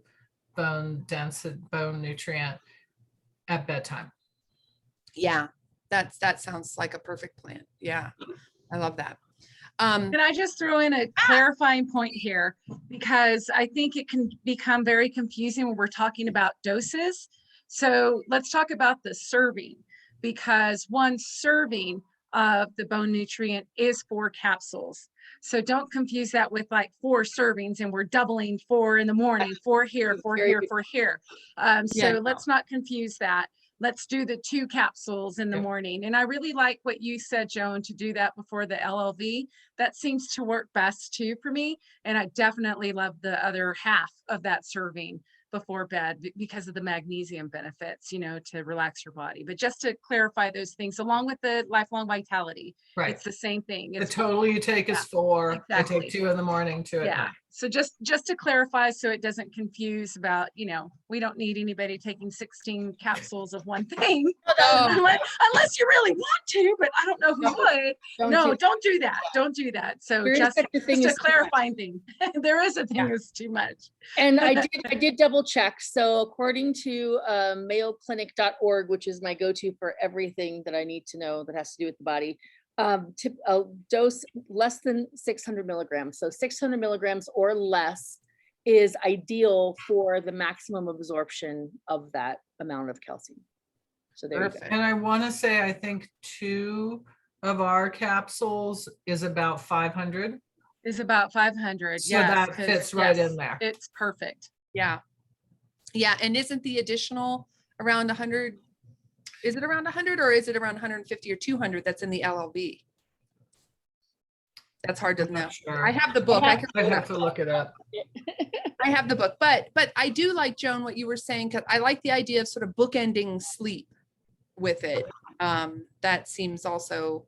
bone density, bone nutrient at bedtime. Yeah. That sounds like a perfect plan. Yeah. I love that. Can I just throw in a clarifying point here? Because I think it can become very confusing when we're talking about doses. So let's talk about the serving, because 1 serving of the bone nutrient is 4 capsules. So don't confuse that with like 4 servings and we're doubling 4 in the morning, 4 here, 4 here, 4 here. So let's not confuse that. Let's do the 2 capsules in the morning. And I really like what you said, Joan, to do that before the LLV. That seems to work best too for me. And I definitely love the other half of that serving before bed because of the magnesium benefits, to relax your body. But just to clarify those things, along with the lifelong vitality, Right. it's the same thing. The total you take is 4. Exactly. I take 2 in the morning, 2 at night. So just to clarify, so it doesn't confuse about, we don't need anybody taking 16 capsules of one thing unless you really want to, but I don't know who would. Don't do that. Don't do that. So just a clarifying thing. There is a thing that's too much. And I did double check. So according to mayoclinic.org, which is my go-to for everything that I need to know that has to do with the body, a dose less than 600 milligrams. So 600 milligrams or less is ideal for the maximum absorption of that amount of calcium. So there you go. And I want to say, I think 2 of our capsules is about 500. Is about 500. So that fits right in there. It's perfect. Yeah. Yeah. And isn't the additional around 100? Is it around 100 or is it around 150 or 200 that's in the LLV? That's hard to know. Sure. I have the book. I have to look it up. I have the book, but I do like, Joan, what you were saying, because I like the idea of sort of bookending sleep with it. That seems also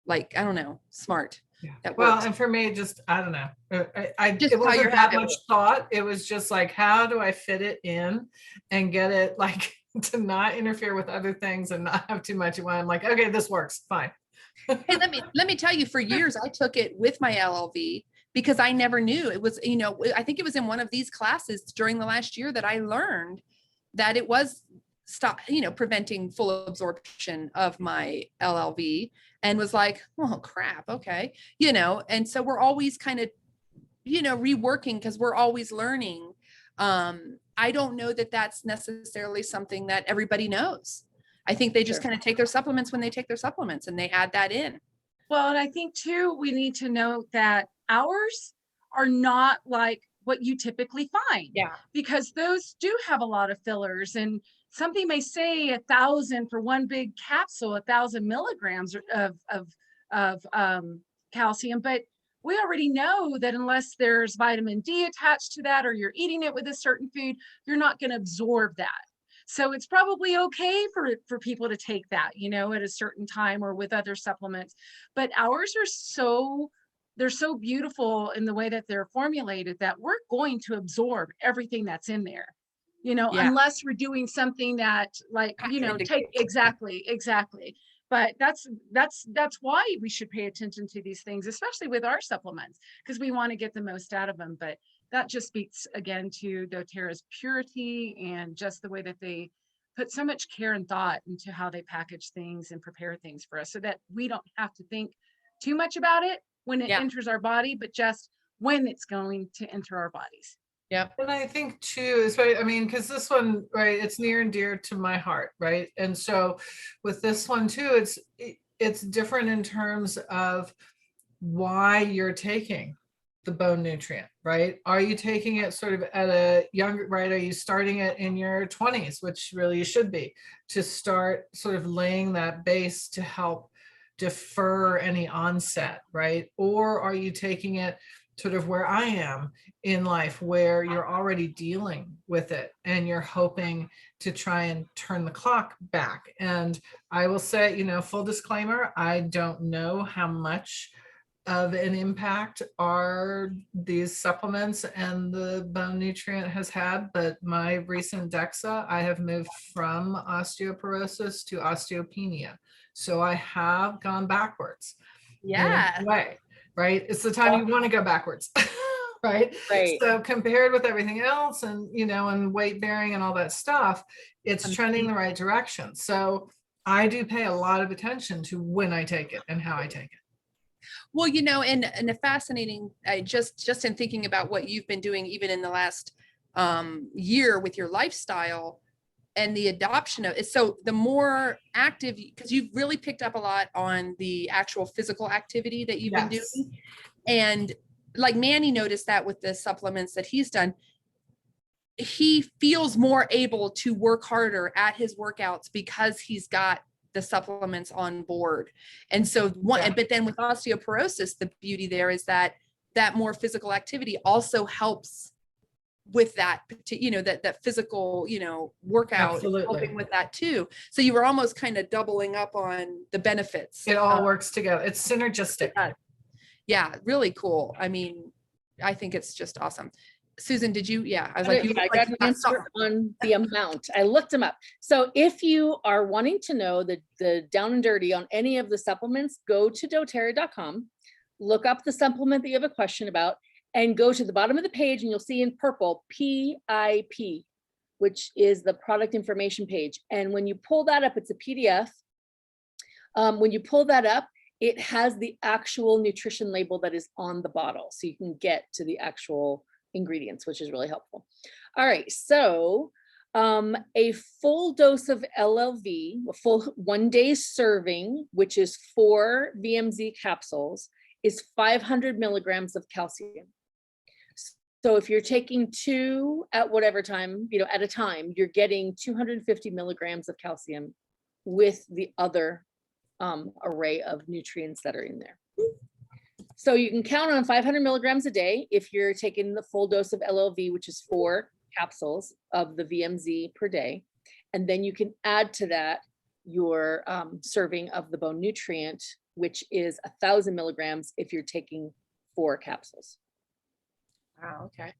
like, I don't know, smart. Yeah. Well, and for me, just, I don't know. It wasn't that much thought. It was just like, how do I fit it in and get it like to not interfere with other things and not have too much. I'm like, okay, this works fine. Hey, let me tell you, for years I took it with my LLV because I never knew it was, I think it was in one of these classes during the last year that I learned that it was preventing full absorption of my LLV, and was like, oh crap. Okay. And so we're always kind of, reworking because we're always learning. I don't know that that's necessarily something that everybody knows. I think they just kind of take their supplements when they take their supplements and they add that in. Well, and I think too, we need to note that ours are not like what you typically find. Yeah. Because those do have a lot of fillers, and something may say 1,000 for one big capsule, 1,000 milligrams of calcium, but we already know that unless there's vitamin D attached to that, or you're eating it with a certain food, you're not going to absorb that. So it's probably okay for people to take that, at a certain time or with other supplements. But ours are they're so beautiful in the way that they're formulated that we're going to absorb everything that's in there, unless we're doing something that exactly. But that's why we should pay attention to these things, especially with our supplements, because we want to get the most out of them. But that just speaks again to doTERRA's purity and just the way that they put so much care and thought into how they package things and prepare things for us, so that we don't have to think too much about it when it enters our body, but just when it's going to enter our bodies. Yeah. And I think too, because this one, right, it's near and dear to my heart, right? And so with this one too, it's different in terms of why you're taking the bone nutrient, right? Are you taking it sort of at a younger, right? Are you starting it in your 20s, which really you should be, to start sort of laying that base to help defer any onset, right? Or are you taking it sort of where I am in life, where you're already dealing with it and you're hoping to try and turn the clock back? And I will say, you know, full disclaimer, I don't know how much of an impact are these supplements and the bone nutrient has had, but my recent DEXA, I have moved from osteoporosis to osteopenia. So I have gone backwards in Yeah. a way, right? It's the time you want to go backwards. Right. Right. So compared with everything else and, you know, and weight bearing and all that stuff, it's trending the right direction. So I do pay a lot of attention to when I take it and how I take it. Well, you know, and a fascinating, just in thinking about what you've been doing, even in the last year with your lifestyle and the adoption of it. So the more active, because you've really picked up a lot on the actual physical activity that you've been doing. And like Manny noticed that with the supplements that he's done, he feels more able to work harder at his workouts because he's got the supplements on board. And so but then with osteoporosis, the beauty there is that more physical activity also helps with that, you know, that physical, you know, workout, helping with that too. So you were almost kind of doubling up on the benefits. It all works together. It's synergistic. Yeah, really cool. I mean, I think it's just awesome. Susan, did you? Yeah, I was like, I got an answer on the amount. I looked them up. So if you are wanting to know the down and dirty on any of the supplements, go to doTERRA.com, look up the supplement that you have a question about, and go to the bottom of the page and you'll see in purple PIP, which is the product information page. And when you pull that up, it's a PDF. When you pull that up, it has the actual nutrition label that is on the bottle. So you can get to the actual ingredients, which is really helpful. All right, so a full dose of LLV, a full 1 day serving, which is 4 VMZ capsules, is 500 milligrams of calcium. So if you're taking 2 at whatever time, you know, at a time, you're getting 250 milligrams of calcium with the other array of nutrients that are in there. So you can count on 500 milligrams a day if you're taking the full dose of LLV, which is 4 capsules of the VMZ per day. And then you can add to that your serving of the bone nutrient, which is 1,000 milligrams if you're taking 4 capsules. Wow, okay.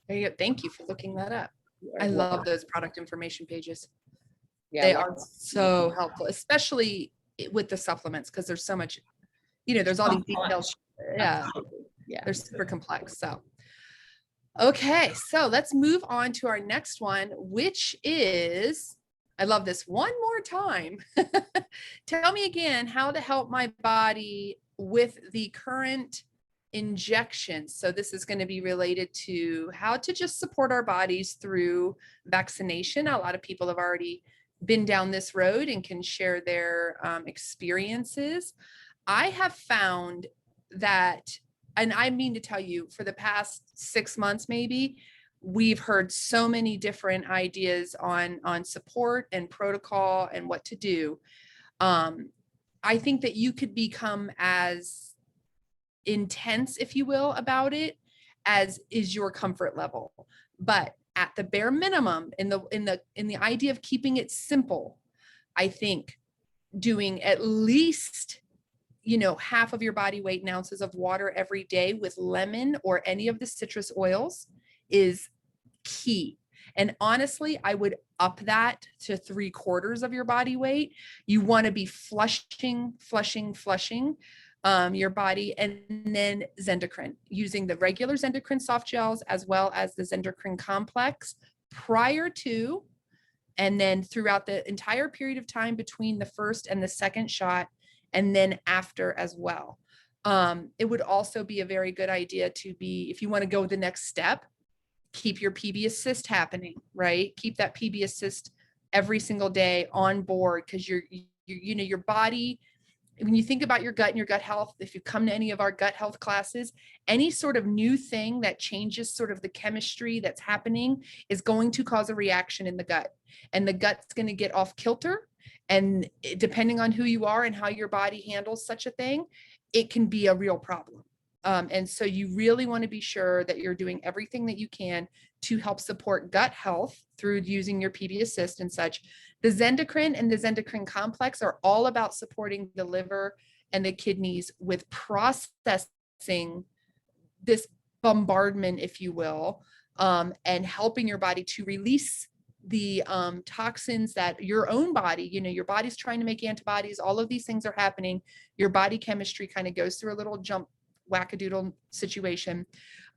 There you go. Thank you for looking that up. I love those product information pages. Yeah, they are so helpful, especially with the supplements, because there's so much, you know, there's all these details. Yeah, they're super complex. So, okay, so let's move on to our next one, which is, I love this one more time. Tell me again how to help my body with the current injections. So this is going to be related to how to just support our bodies through vaccination. A lot of people have already been down this road and can share their experiences. I have found that, and I mean to tell you, for the past 6 months, maybe, we've heard so many different ideas on support and protocol and what to do. I think that you could become as intense, if you will, about it as is your comfort level. But at the bare minimum, in the idea of keeping it simple, I think doing at least, you know, half of your body weight in ounces of water every day with lemon or any of the citrus oils is key. And honestly, I would up that to 3/4 of your body weight. You want to be flushing your body, and then Zendocrine, using the regular Zendocrine soft gels as well as the Zendocrine complex prior to, and then throughout the entire period of time between the first and the second shot, and then after as well. It would also be a very good idea to be, if you want to go the next step, keep your PB assist happening, right? Keep that PB assist every single day on board, because you know, your body when you think about your gut and your gut health, if you come to any of our gut health classes, any sort of new thing that changes sort of the chemistry that's happening is going to cause a reaction in the gut, and the gut's going to get off kilter. And depending on who you are and how your body handles such a thing, it can be a real problem. And so you really want to be sure that you're doing everything that you can to help support gut health through using your PB Assist and such. The Zendocrine and the Zendocrine complex are all about supporting the liver and the kidneys with processing this bombardment, if you will, and helping your body to release the toxins that your own body, your body's trying to make antibodies. All of these things are happening. Your body chemistry kind of goes through a little jump wackadoodle situation.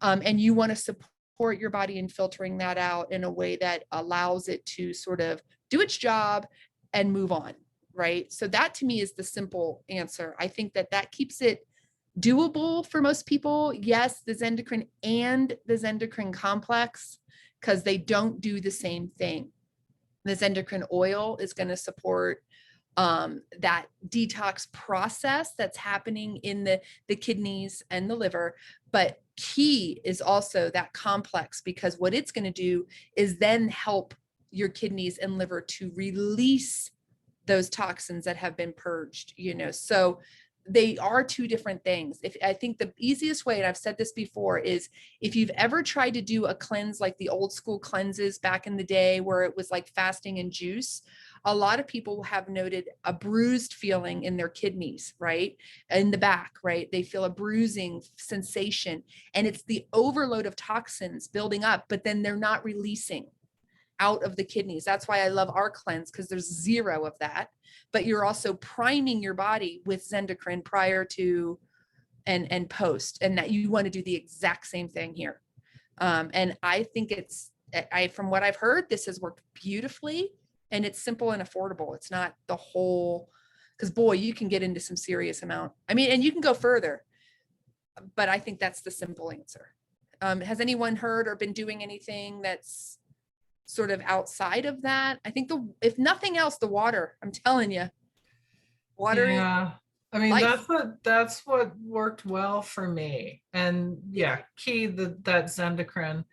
And you want to support your body in filtering that out in a way that allows it to sort of do its job and move on, right? So that to me is the simple answer. I think that keeps it doable for most people. Yes, the Zendocrine and the Zendocrine complex, because they don't do the same thing. The Zendocrine oil is going to support that detox process that's happening in the kidneys and the liver. But key is also that complex, because what it's going to do is then help your kidneys and liver to release those toxins that have been purged, so they are two different things. I think the easiest way, and I've said this before, is if you've ever tried to do a cleanse like the old school cleanses back in the day where it was like fasting and juice, a lot of people have noted a bruised feeling in their kidneys, right? In the back, right? They feel a bruising sensation, and it's the overload of toxins building up, but then they're not releasing out of the kidneys. That's why I love our cleanse, because there's zero of that, but you're also priming your body with Zendocrine prior to and post, and that you want to do the exact same thing here. And I think from what I've heard, this has worked beautifully, and it's simple and affordable. It's not the whole, because boy, you can get into some serious amount. I mean, and you can go further, but I think that's the simple answer. Has anyone heard or been doing anything that's sort of outside of that? I think if nothing else, the water, I'm telling you, water. Yeah. I mean, life. that's what worked well for me. And yeah, key that Zendocrine,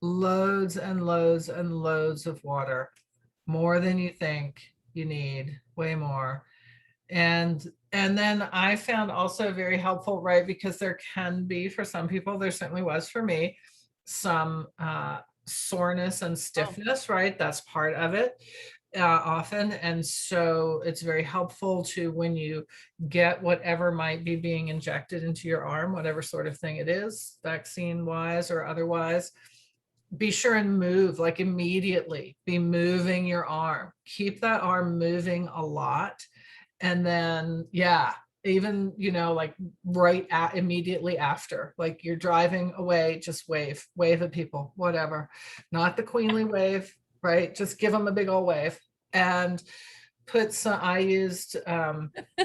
loads and loads and loads of water, more than you think you need, way more. And then I found also very helpful, right? Because there can be, for some people, there certainly was for me, some soreness and stiffness, right? That's part of it often. And so it's very helpful to, when you get whatever might be being injected into your arm, whatever sort of thing it is, vaccine wise or otherwise, be sure and move, like immediately be moving your arm, keep that arm moving a lot. And then, yeah, even, like immediately after, like you're driving away, just wave at people, whatever, not the queenly wave, right? Just give them a big old wave. And put some, I used Copaiba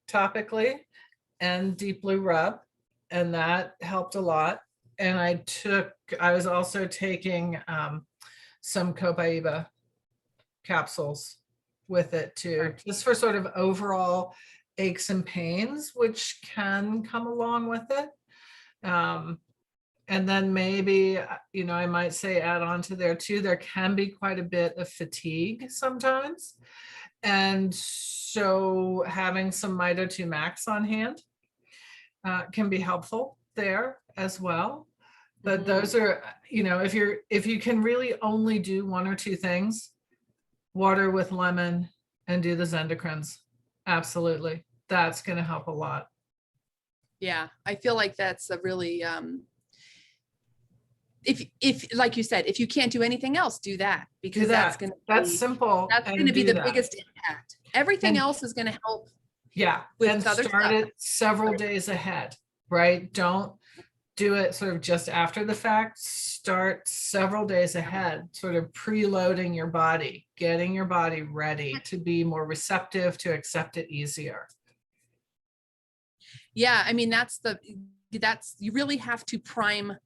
topically and Deep Blue Rub, and that helped a lot. And I was also taking some Copaiba capsules with it too, just for sort of overall aches and pains, which can come along with it. And then maybe, I might say add on to there too, there can be quite a bit of fatigue sometimes. And so having some Mito 2 Max on hand can be helpful there as well. But those are, if you can really only do one or two things, water with lemon and do the Zendocrines, absolutely, that's going to help a lot. Yeah, I feel like that's a really if like you said, if you can't do anything else, do that, because that's simple. That's going to be the biggest impact. Everything else is going to help. Yeah, and start it several days ahead, right? Don't do it sort of just after the fact. Start several days ahead, sort of preloading your body, getting your body ready to be more receptive, to accept it easier. Yeah, I mean, that's you really have to prime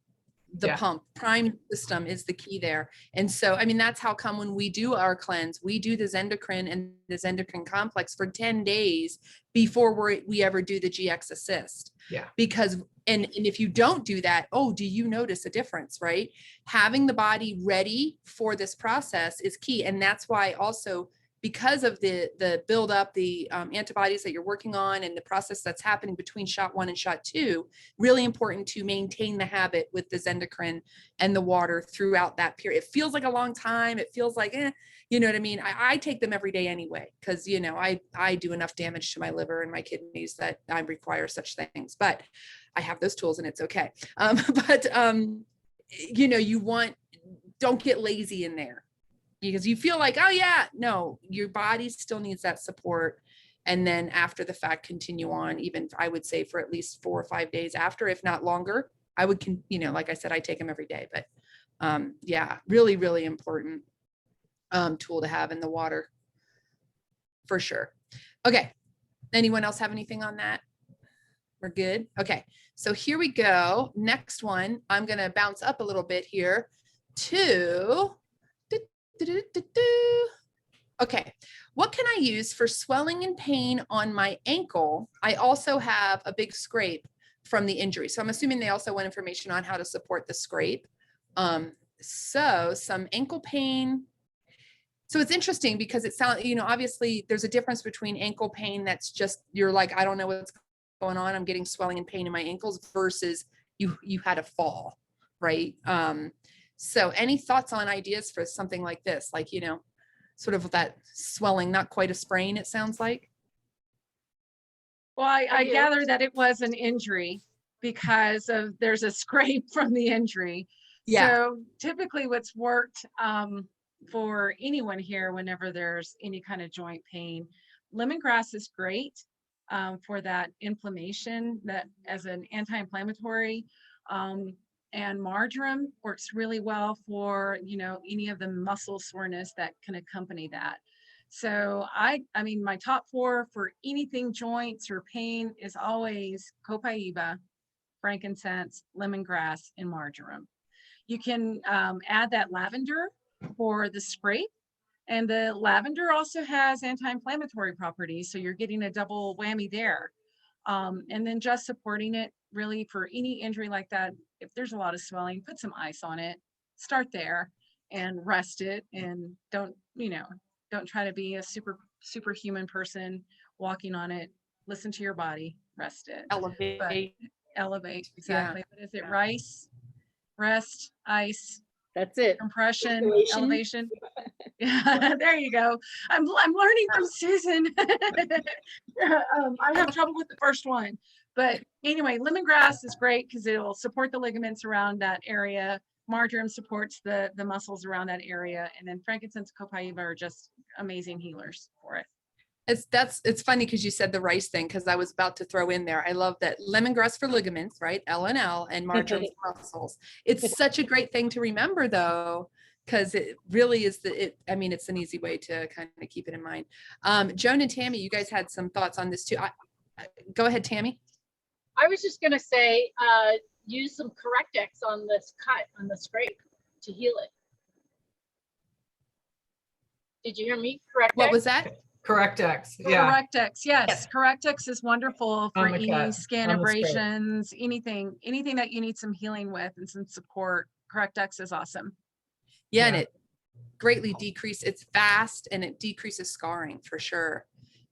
the pump. Prime system is the key there. And so, I mean, that's how come when we do our cleanse, we do the Zendocrine and the Zendocrine complex for 10 days before we ever do the GX assist. Yeah. Because, and if you don't do that, oh, do you notice a difference, right? Having the body ready for this process is key. And that's why also, because of the build up, the antibodies that you're working on and the process that's happening between shot 1 and shot 2, really important to maintain the habit with the Zendocrine and the water throughout that period. It feels like a long time. It feels like, you know what I mean? I take them every day anyway, because, you know, I do enough damage to my liver and my kidneys that I require such things, but I have those tools and it's okay. You know, don't get lazy in there, because you feel like, oh yeah, no, your body still needs that support. And then after the fact, continue on, even I would say for at least 4 or 5 days after, if not longer. I would, you know, like I said, I take them every day, but yeah, really, really important tool to have in the water for sure. Okay. Anyone else have anything on that? We're good. Okay. So here we go. Next one, I'm going to bounce up a little bit here to okay, what can I use for swelling and pain on my ankle? I also have a big scrape from the injury. So I'm assuming they also want information on how to support the scrape. So some ankle pain. So it's interesting because it sounds, you know, obviously there's a difference between ankle pain that's just, you're like, I don't know what's going on, I'm getting swelling and pain in my ankles, versus you had a fall, right? So any thoughts on ideas for something like this? Like, you know, sort of that swelling, not quite a sprain, it sounds like. Well, I gather that it was an injury because there's a scrape from the injury. Yeah. So typically what's worked for anyone here whenever there's any kind of joint pain, lemongrass is great for that inflammation, that as an anti-inflammatory. And marjoram works really well for, you know, any of the muscle soreness that can accompany that. So I mean, my top 4 for anything joints or pain is always copaiba, frankincense, lemongrass, and marjoram. You can add that lavender for the scrape. And the lavender also has anti-inflammatory properties. So you're getting a double whammy there. And then just supporting it really for any injury like that. If there's a lot of swelling, put some ice on it, start there and rest it. And don't try to be a superhuman person walking on it. Listen to your body, rest it. Elevate, exactly. Yeah. But is it rice, rest, ice? That's it. Compression, elevation. Yeah, there you go. I'm learning from Susan. I have trouble with the first one. But anyway, lemongrass is great because it'll support the ligaments around that area. Marjoram supports the muscles around that area. And then frankincense and copaiba are just amazing healers for it. It's funny because you said the rice thing, because I was about to throw in there. I love that lemongrass for ligaments, right? L&L, and marjoram for muscles. It's such a great thing to remember though, because it really is I mean, it's an easy way to kind of keep it in mind. Joan and Tammy, you guys had some thoughts on this too. Go ahead, Tammy. I was just going to say, use some Correctex on this cut, on the scrape, to heal it. Did you hear me? Correctex? What was that? Correctex. Yeah. Correctex. Yes. Correctex is wonderful for any cut, skin abrasions, anything that you need some healing with and some support. Correctex is awesome. Yeah. And it greatly it's fast and it decreases scarring for sure.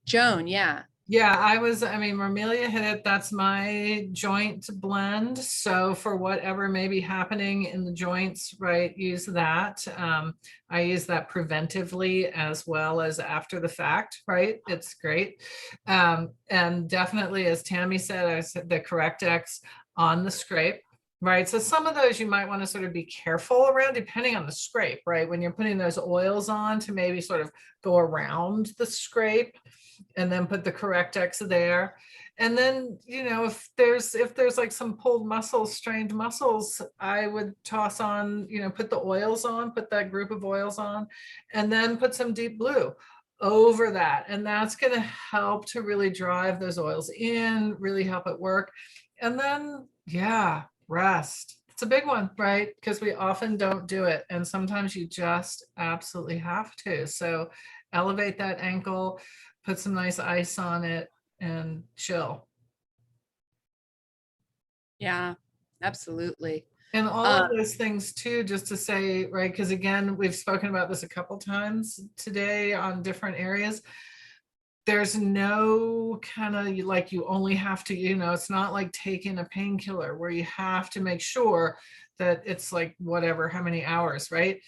Joan, yeah. Yeah, I mean, Marmelia hit it. That's my joint blend. So for whatever may be happening in the joints, right, use that. I use that preventively as well as after the fact, right? It's great. And definitely, as Tammy said, I said the Correctex on the scrape. Right. So some of those you might want to sort of be careful around depending on the scrape, right? When you're putting those oils on, to maybe sort of go around the scrape and then put the Correctex there. And then, you know, if there's like some pulled muscles, strained muscles, I would toss on, you know, put the oils on, put that group of oils on, and then put some deep blue over that. And that's going to help to really drive those oils in, really help it work. And then, yeah, rest. It's It's a big one, right? Because we often don't do it. And sometimes you just absolutely have to. So elevate that ankle, put some nice ice on it and chill. Yeah, absolutely. And all of those things too, just to say, right, because again, we've spoken about this a couple times today on different areas. There's no kind of like you only have to, it's not like taking a painkiller where you have to make sure that it's like whatever, how many hours, right?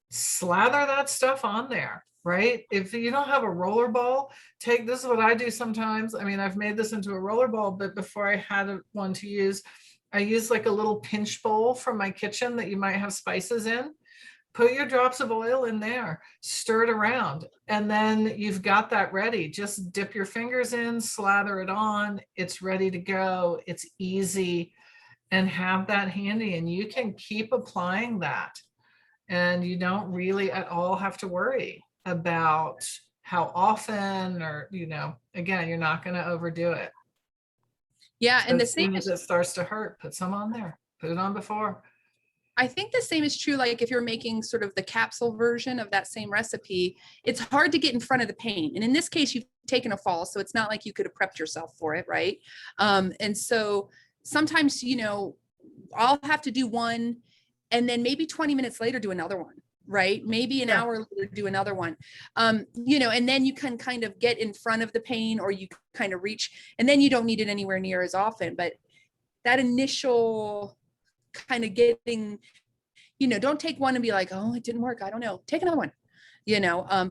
Slather that stuff on there, right? If you don't have a roller ball, this is what I do sometimes. I mean, I've made this into a roller ball, but before I had one to use, I use like a little pinch bowl from my kitchen that you might have spices in. Put your drops of oil in there, stir it around, and then you've got that ready. Just dip your fingers in, slather it on. It's ready to go. It's easy, and have that handy, and you can keep applying that. And you don't really at all have to worry about how often, or, again, you're not going to overdo it. Yeah. So And the as same soon as is, it starts to hurt, put some on there, put it on before. I think the same is true. Like if you're making sort of the capsule version of that same recipe, it's hard to get in front of the pain. And in this case, you've taken a fall, so it's not like you could have prepped yourself for it, right? And so sometimes, I'll have to do one and then maybe 20 minutes later do another one, right? Maybe an hour later do another one. And then you can kind of get in front of the pain, or you kind of reach, and then you don't need it anywhere near as often. But that initial kind of getting, don't take one and be like, oh, it didn't work, I don't know, take another one,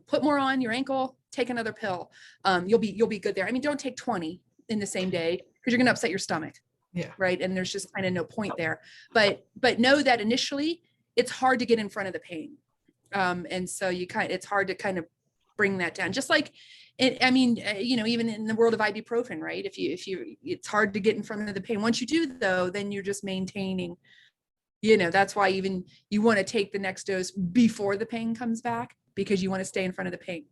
put more on your ankle, take another pill. You'll be good there. I mean, don't take 20 in the same day, because you're going to upset your stomach. Yeah. Right. And there's just kind of no point there. But know that initially it's hard to get in front of the pain. And so it's hard to kind of bring that down. Just like, even in the world of ibuprofen, right? If you, it's hard to get in front of the pain. Once you do though, then you're just maintaining, that's why even you want to take the next dose before the pain comes back, because you want to stay in front of the pain.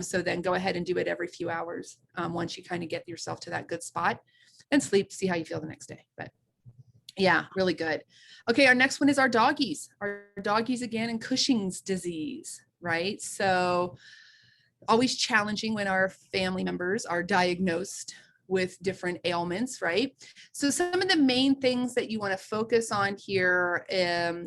So then go ahead and do it every few hours. Once you kind of get yourself to that good spot, and sleep, see how you feel the next day. But yeah, really good. Okay, our next one is our doggies. Our doggies again, and Cushing's disease, right? So always challenging when our family members are diagnosed with different ailments, right? So some of the main things that you want to focus on here,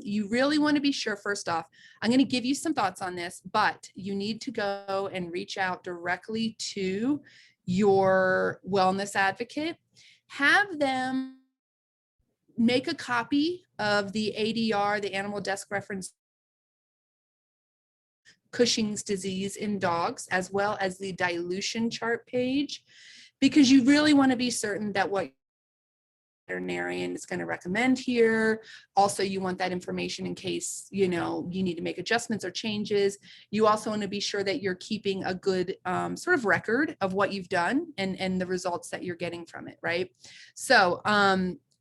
you really want to be sure, first off, I'm going to give you some thoughts on this, but you need to go and reach out directly to your wellness advocate. Have them make a copy of the ADR, the Animal Desk Reference Cushing's disease in dogs, as well as the dilution chart page, because you really want to be certain that what veterinarian is going to recommend here. Also, you want that information in case, you need to make adjustments or changes. You also want to be sure that you're keeping a good sort of record of what you've done and the results that you're getting from it, right? So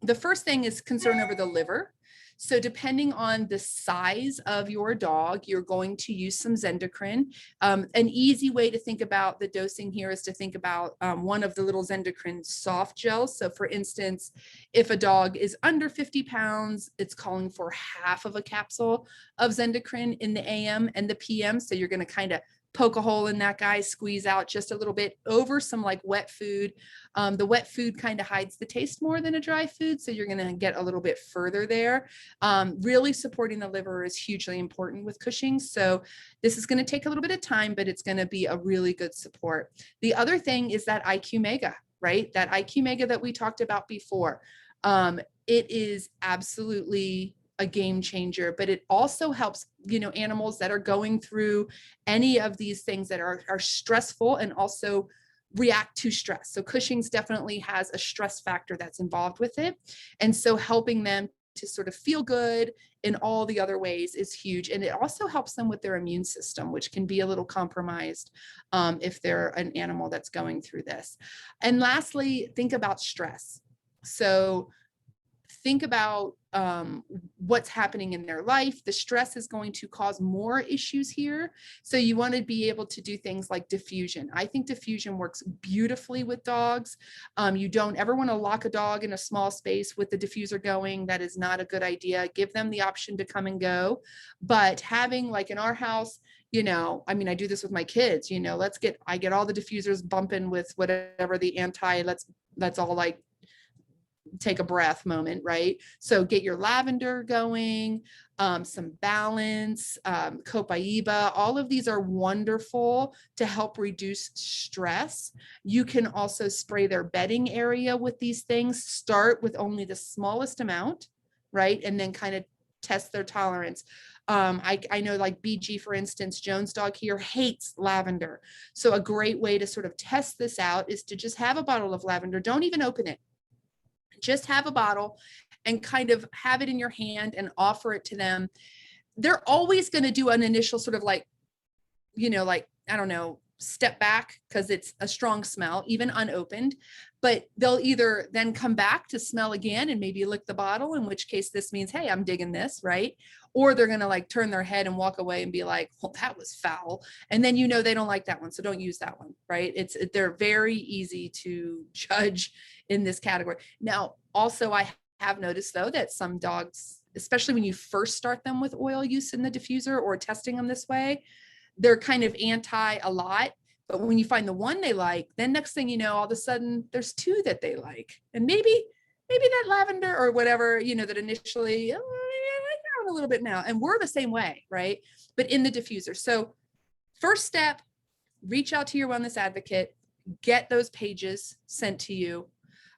the first thing is concern over the liver. So depending on the size of your dog, you're going to use some Zendocrine. An easy way to think about the dosing here is to think about one of the little Zendocrine soft gels. So for instance, if a dog is under 50 pounds, it's calling for half of a capsule of Zendocrine in the AM and the PM. So you're going to kind of poke a hole in that guy, squeeze out just a little bit over some like wet food. The wet food kind of hides the taste more than a dry food, so you're going to get a little bit further there. Really supporting the liver is hugely important with Cushing's. So this is going to take a little bit of time, but it's going to be a really good support. The other thing is that IQ Mega, right? That IQ Mega that we talked about before. It is absolutely a game changer, but it also helps, animals that are going through any of these things that are stressful and also react to stress. So Cushing's definitely has a stress factor that's involved with it. And so helping them to sort of feel good in all the other ways is huge. And it also helps them with their immune system, which can be a little compromised if they're an animal that's going through this. And lastly, think about stress. So think about what's happening in their life. The stress is going to cause more issues here. So you want to be able to do things like diffusion. I think diffusion works beautifully with dogs. You don't ever want to lock a dog in a small space with the diffuser going. That is not a good idea. Give them the option to come and go. But having, like in our house, you know, I mean, I do this with my kids, you know, I get all the diffusers bumping with whatever the let's all like take a breath moment, right? So get your lavender going, some balance, copaiba, all of these are wonderful to help reduce stress. You can also spray their bedding area with these things. Start with only the smallest amount, right? And then kind of test their tolerance. I know like BG, for instance, Jones' dog here hates lavender. So a great way to sort of test this out is to just have a bottle of lavender. Don't even open it. Just have a bottle and kind of have it in your hand and offer it to them. They're always going to do an initial sort of like, you know, like, I don't know, step back because it's a strong smell, even unopened, but they'll either then come back to smell again and maybe lick the bottle, in which case this means, hey, I'm digging this, right? Or they're going to like turn their head and walk away and be like, well, that was foul. And then, you know, they don't like that one. So don't use that one, right? They're very easy to judge in this category. Now, also, I have noticed though, that some dogs, especially when you first start them with oil use in the diffuser or testing them this way, they're kind of anti a lot. But when you find the one they like, then next thing you know, all of a sudden there's two that they like. And maybe that lavender or whatever, you know, that initially, oh, I like that a little bit now. And we're the same way, right? But in the diffuser. So first step, reach out to your wellness advocate, get those pages sent to you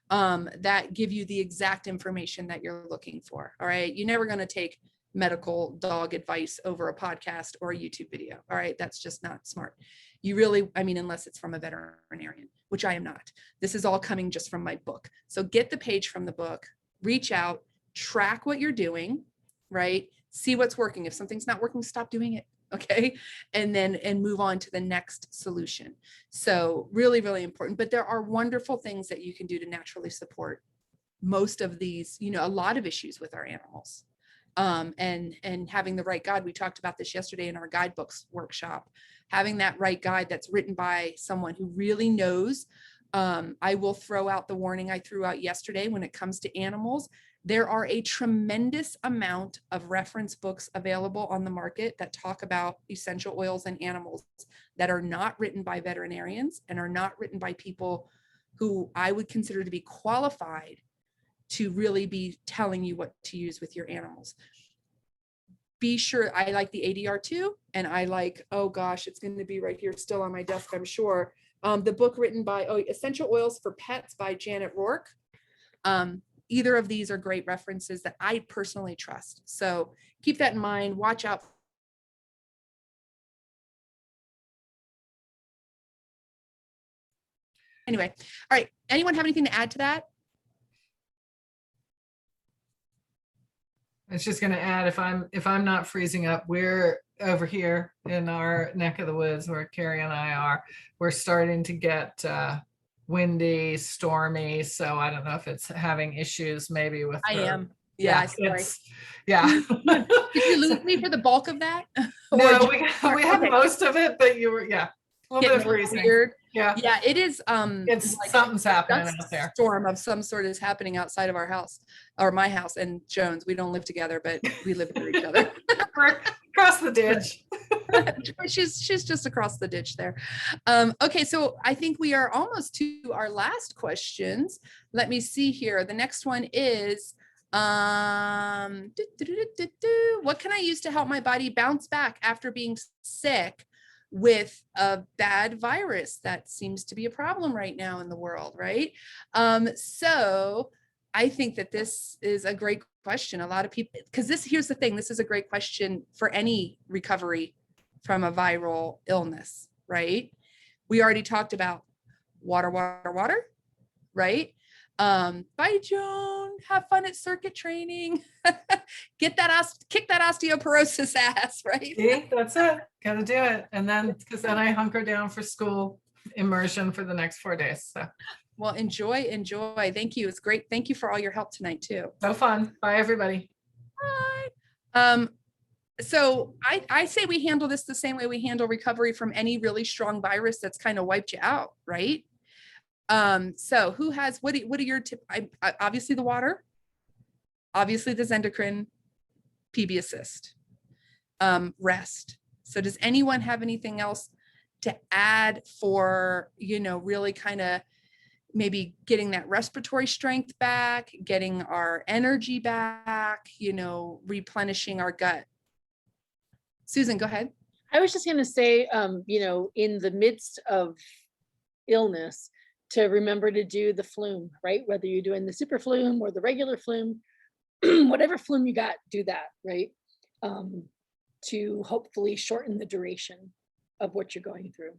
that give you the exact information that you're looking for. All right. You're never going to take medical dog advice over a podcast or a YouTube video. All right. That's just not smart. You really, I mean, unless it's from a veterinarian, which I am not. This is all coming just from my book. So get the page from the book, reach out, track what you're doing, right? See what's working. If something's not working, stop doing it. Okay. And move on to the next solution. So really, really important, but there are wonderful things that you can do to naturally support most of these, you know, a lot of issues with our animals. And having the right guide. We talked about this yesterday in our guidebooks workshop, having that right guide that's written by someone who really knows. I will throw out the warning I threw out yesterday when it comes to animals. There are a tremendous amount of reference books available on the market that talk about essential oils in animals that are not written by veterinarians and are not written by people who I would consider to be qualified to really be telling you what to use with your animals. Be sure, I like the ADR too, and I like, oh gosh, it's going to be right here still on my desk, I'm sure. The book written by Essential Oils for Pets by Janet Rourke. Either of these are great references that I personally trust. So keep that in mind, watch out. Anyway, all right, anyone have anything to add to that? I was just going to add, if I'm not freezing up, we're over here in our neck of the woods where Carrie and I are. We're starting to get windy, stormy. So I don't know if it's having issues maybe with. I am. Yeah. Yeah. Did you lose me for the bulk of that? No, we have most of it, but you were, a little bit of freezing. Weird. Yeah. Yeah, it is. It's like something's happening out there. Storm of some sort is happening outside of our house or my house and Jones. We don't live together, but we live near each other. Across the ditch. She's just across the ditch there. Okay, so I think we are almost to our last questions. Let me see here. The next one is, what can I use to help my body bounce back after being sick with a bad virus? That seems to be a problem right now in the world, right? So I think that this is a great question. A lot of people, because here's the thing, this is a great question for any recovery from a viral illness, right? We already talked about water, right? Bye, Joan. Have fun at circuit training. Kick that osteoporosis ass, right? See, that's it. Got to do it. And then, because then I hunker down for school immersion for the next 4 days. So Well, enjoy. Thank you. It's great. Thank you for all your help tonight too. So fun. Bye, everybody. Bye. So I say we handle this the same way we handle recovery from any really strong virus that's kind of wiped you out, right? So who has, what are your tip? Obviously the water, obviously the Zendocrine, PB assist, rest. So does anyone have anything else to add for, really kind of maybe getting that respiratory strength back, getting our energy back, replenishing our gut? Susan, go ahead. I was just going to say, in the midst of illness, to remember to do the flume, right? Whether you're doing the super flume or the regular flume, whatever flume you got, do that, right? To hopefully shorten the duration of what you're going through.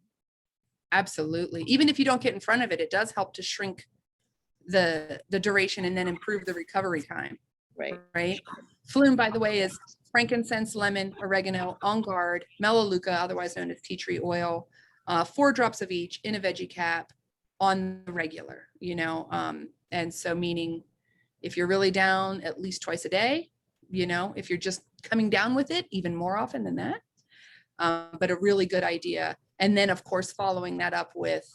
Absolutely. Even if you don't get in front of it, it does help to shrink the duration and then improve the recovery time. Right. Flume, by the way, is frankincense, lemon, oregano, on guard, melaleuca, otherwise known as tea tree oil, 4 drops of each in a veggie cap on the regular, and so meaning if you're really down, at least twice a day, if you're just coming down with it, even more often than that. But a really good idea. And then of course, following that up with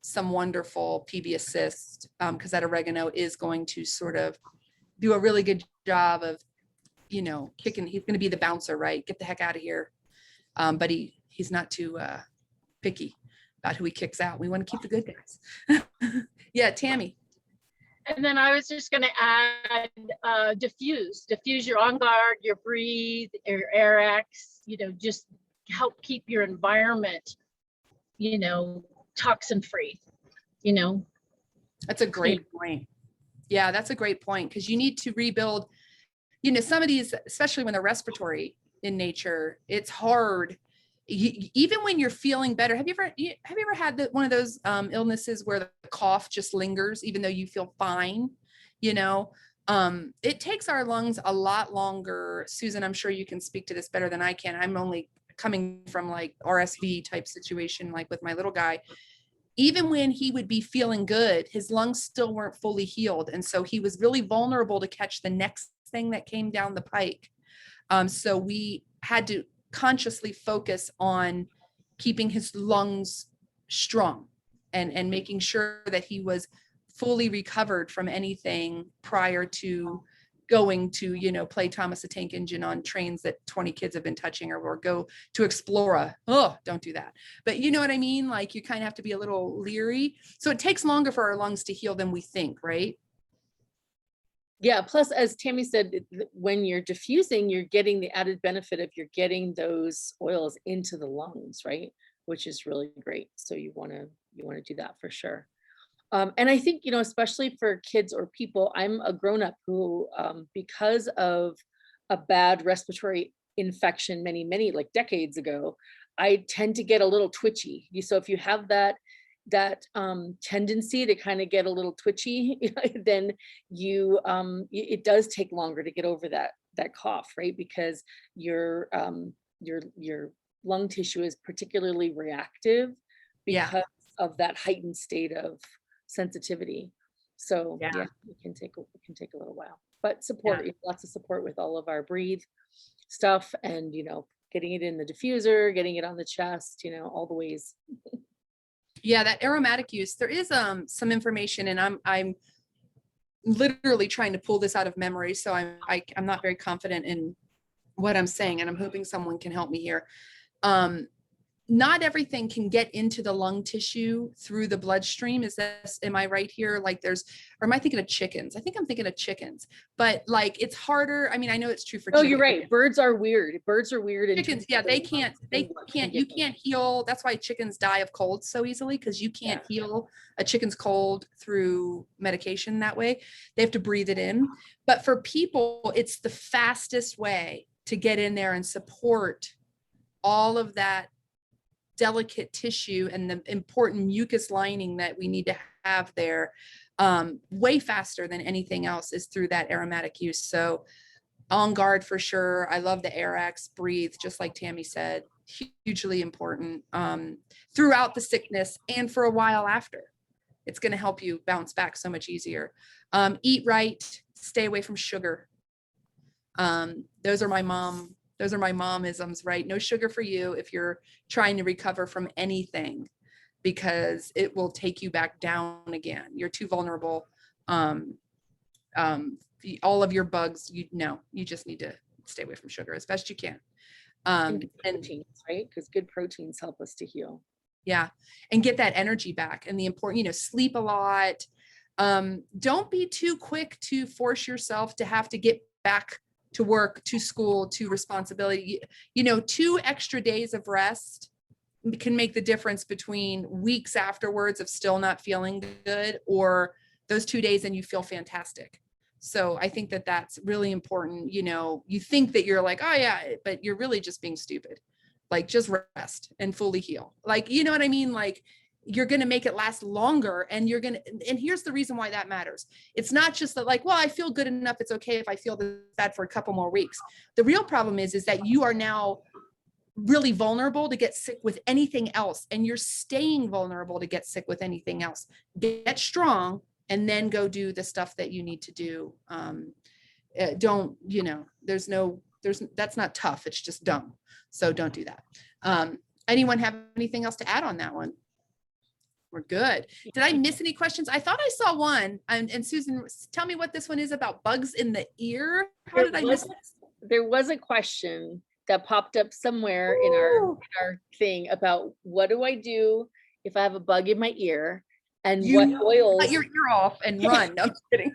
some wonderful PB assist, because that oregano is going to sort of do a really good job of, kicking. He's going to be the bouncer, right? Get the heck out of here. But he's not too picky about who he kicks out. We want to keep the good guys. Yeah, Tammy. And then I was just going to add diffuse your on guard, your breathe, your Air-X, just help keep your environment, toxin free, That's a great point. Yeah, that's a great point, because you need to rebuild, some of these, especially when they're respiratory in nature, it's hard. Even when you're feeling better, have you ever had one of those illnesses where the cough just lingers even though you feel fine? It takes our lungs a lot longer. Susan, I'm sure you can speak to this better than I can. I'm only coming from like RSV type situation, like with my little guy. Even when he would be feeling good, his lungs still weren't fully healed, and so he was really vulnerable to catch the next thing that came down the pike. So we had to consciously focus on keeping his lungs strong and making sure that he was fully recovered from anything prior to going to, play Thomas the Tank Engine on trains that 20 kids have been touching, or go to Explora. Oh, don't do that. But you know what I mean? Like, you kind of have to be a little leery. So it takes longer for our lungs to heal than we think, right? Yeah, plus, as Tammy said, when you're diffusing, you're getting the added benefit of you're getting those oils into the lungs, right? Which is really great. So you want to do that for sure. And I think, especially for kids or people, I'm a grown-up who, because of a bad respiratory infection many, like decades ago, I tend to get a little twitchy. So if you have that tendency to kind of get a little twitchy, then it does take longer to get over that cough, right? Because your lung tissue is particularly reactive because of that heightened state of sensitivity. So yeah, it can take a little while, but support, lots of support with all of our breathe stuff, and getting it in the diffuser, getting it on the chest, all the ways. Yeah, that aromatic use, there is some information, and I'm literally trying to pull this out of memory, so I'm not very confident in what I'm saying, and I'm hoping someone can help me here. Not everything can get into the lung tissue through the bloodstream. Am I right here? Like or am I thinking of chickens? I think I'm thinking of chickens, but like, it's harder. I mean, I know it's true for chickens. Oh, you're right. Birds are weird. Chickens, yeah, you can't heal. That's why chickens die of colds so easily, because you can't heal a chicken's cold through medication that way. They have to breathe it in. But for people, it's the fastest way to get in there and support all of that delicate tissue and the important mucus lining that we need to have there, way faster than anything else, is through that aromatic use. So on guard for sure. I love the Air-X, breathe, just like Tammy said, hugely important throughout the sickness and for a while after. It's going to help you bounce back so much easier. Eat right, stay away from sugar. Those are my momisms, right? No sugar for you if you're trying to recover from anything, because it will take you back down again. You're too vulnerable. All of your bugs, you just need to stay away from sugar as best you can. And proteins, right? Because good proteins help us to heal. Yeah. And get that energy back. And the important, sleep a lot. Don't be too quick to force yourself to have to get back to work, to school, to responsibility. 2 extra days of rest can make the difference between weeks afterwards of still not feeling good, or those 2 days and you feel fantastic. So I think that that's really important. You think that you're like, oh yeah, but you're really just being stupid. Like, just rest and fully heal. Like, you know what I mean? Like, you're going to make it last longer, and and here's the reason why that matters. It's not just that, like, well, I feel good enough, it's okay if I feel bad for a couple more weeks. The real problem is that you are now really vulnerable to get sick with anything else, and you're staying vulnerable to get sick with anything else. Get strong, and then go do the stuff that you need to do. That's not tough. It's just dumb. So don't do that. Anyone have anything else to add on that one? We're good. Did I miss any questions? I thought I saw one. And Susan, tell me what this one is about bugs in the ear. How did I miss this? There was a question that popped up somewhere in our thing about, what do I do if I have a bug in my ear, and what oils? Cut your ear off and run. No, I'm kidding.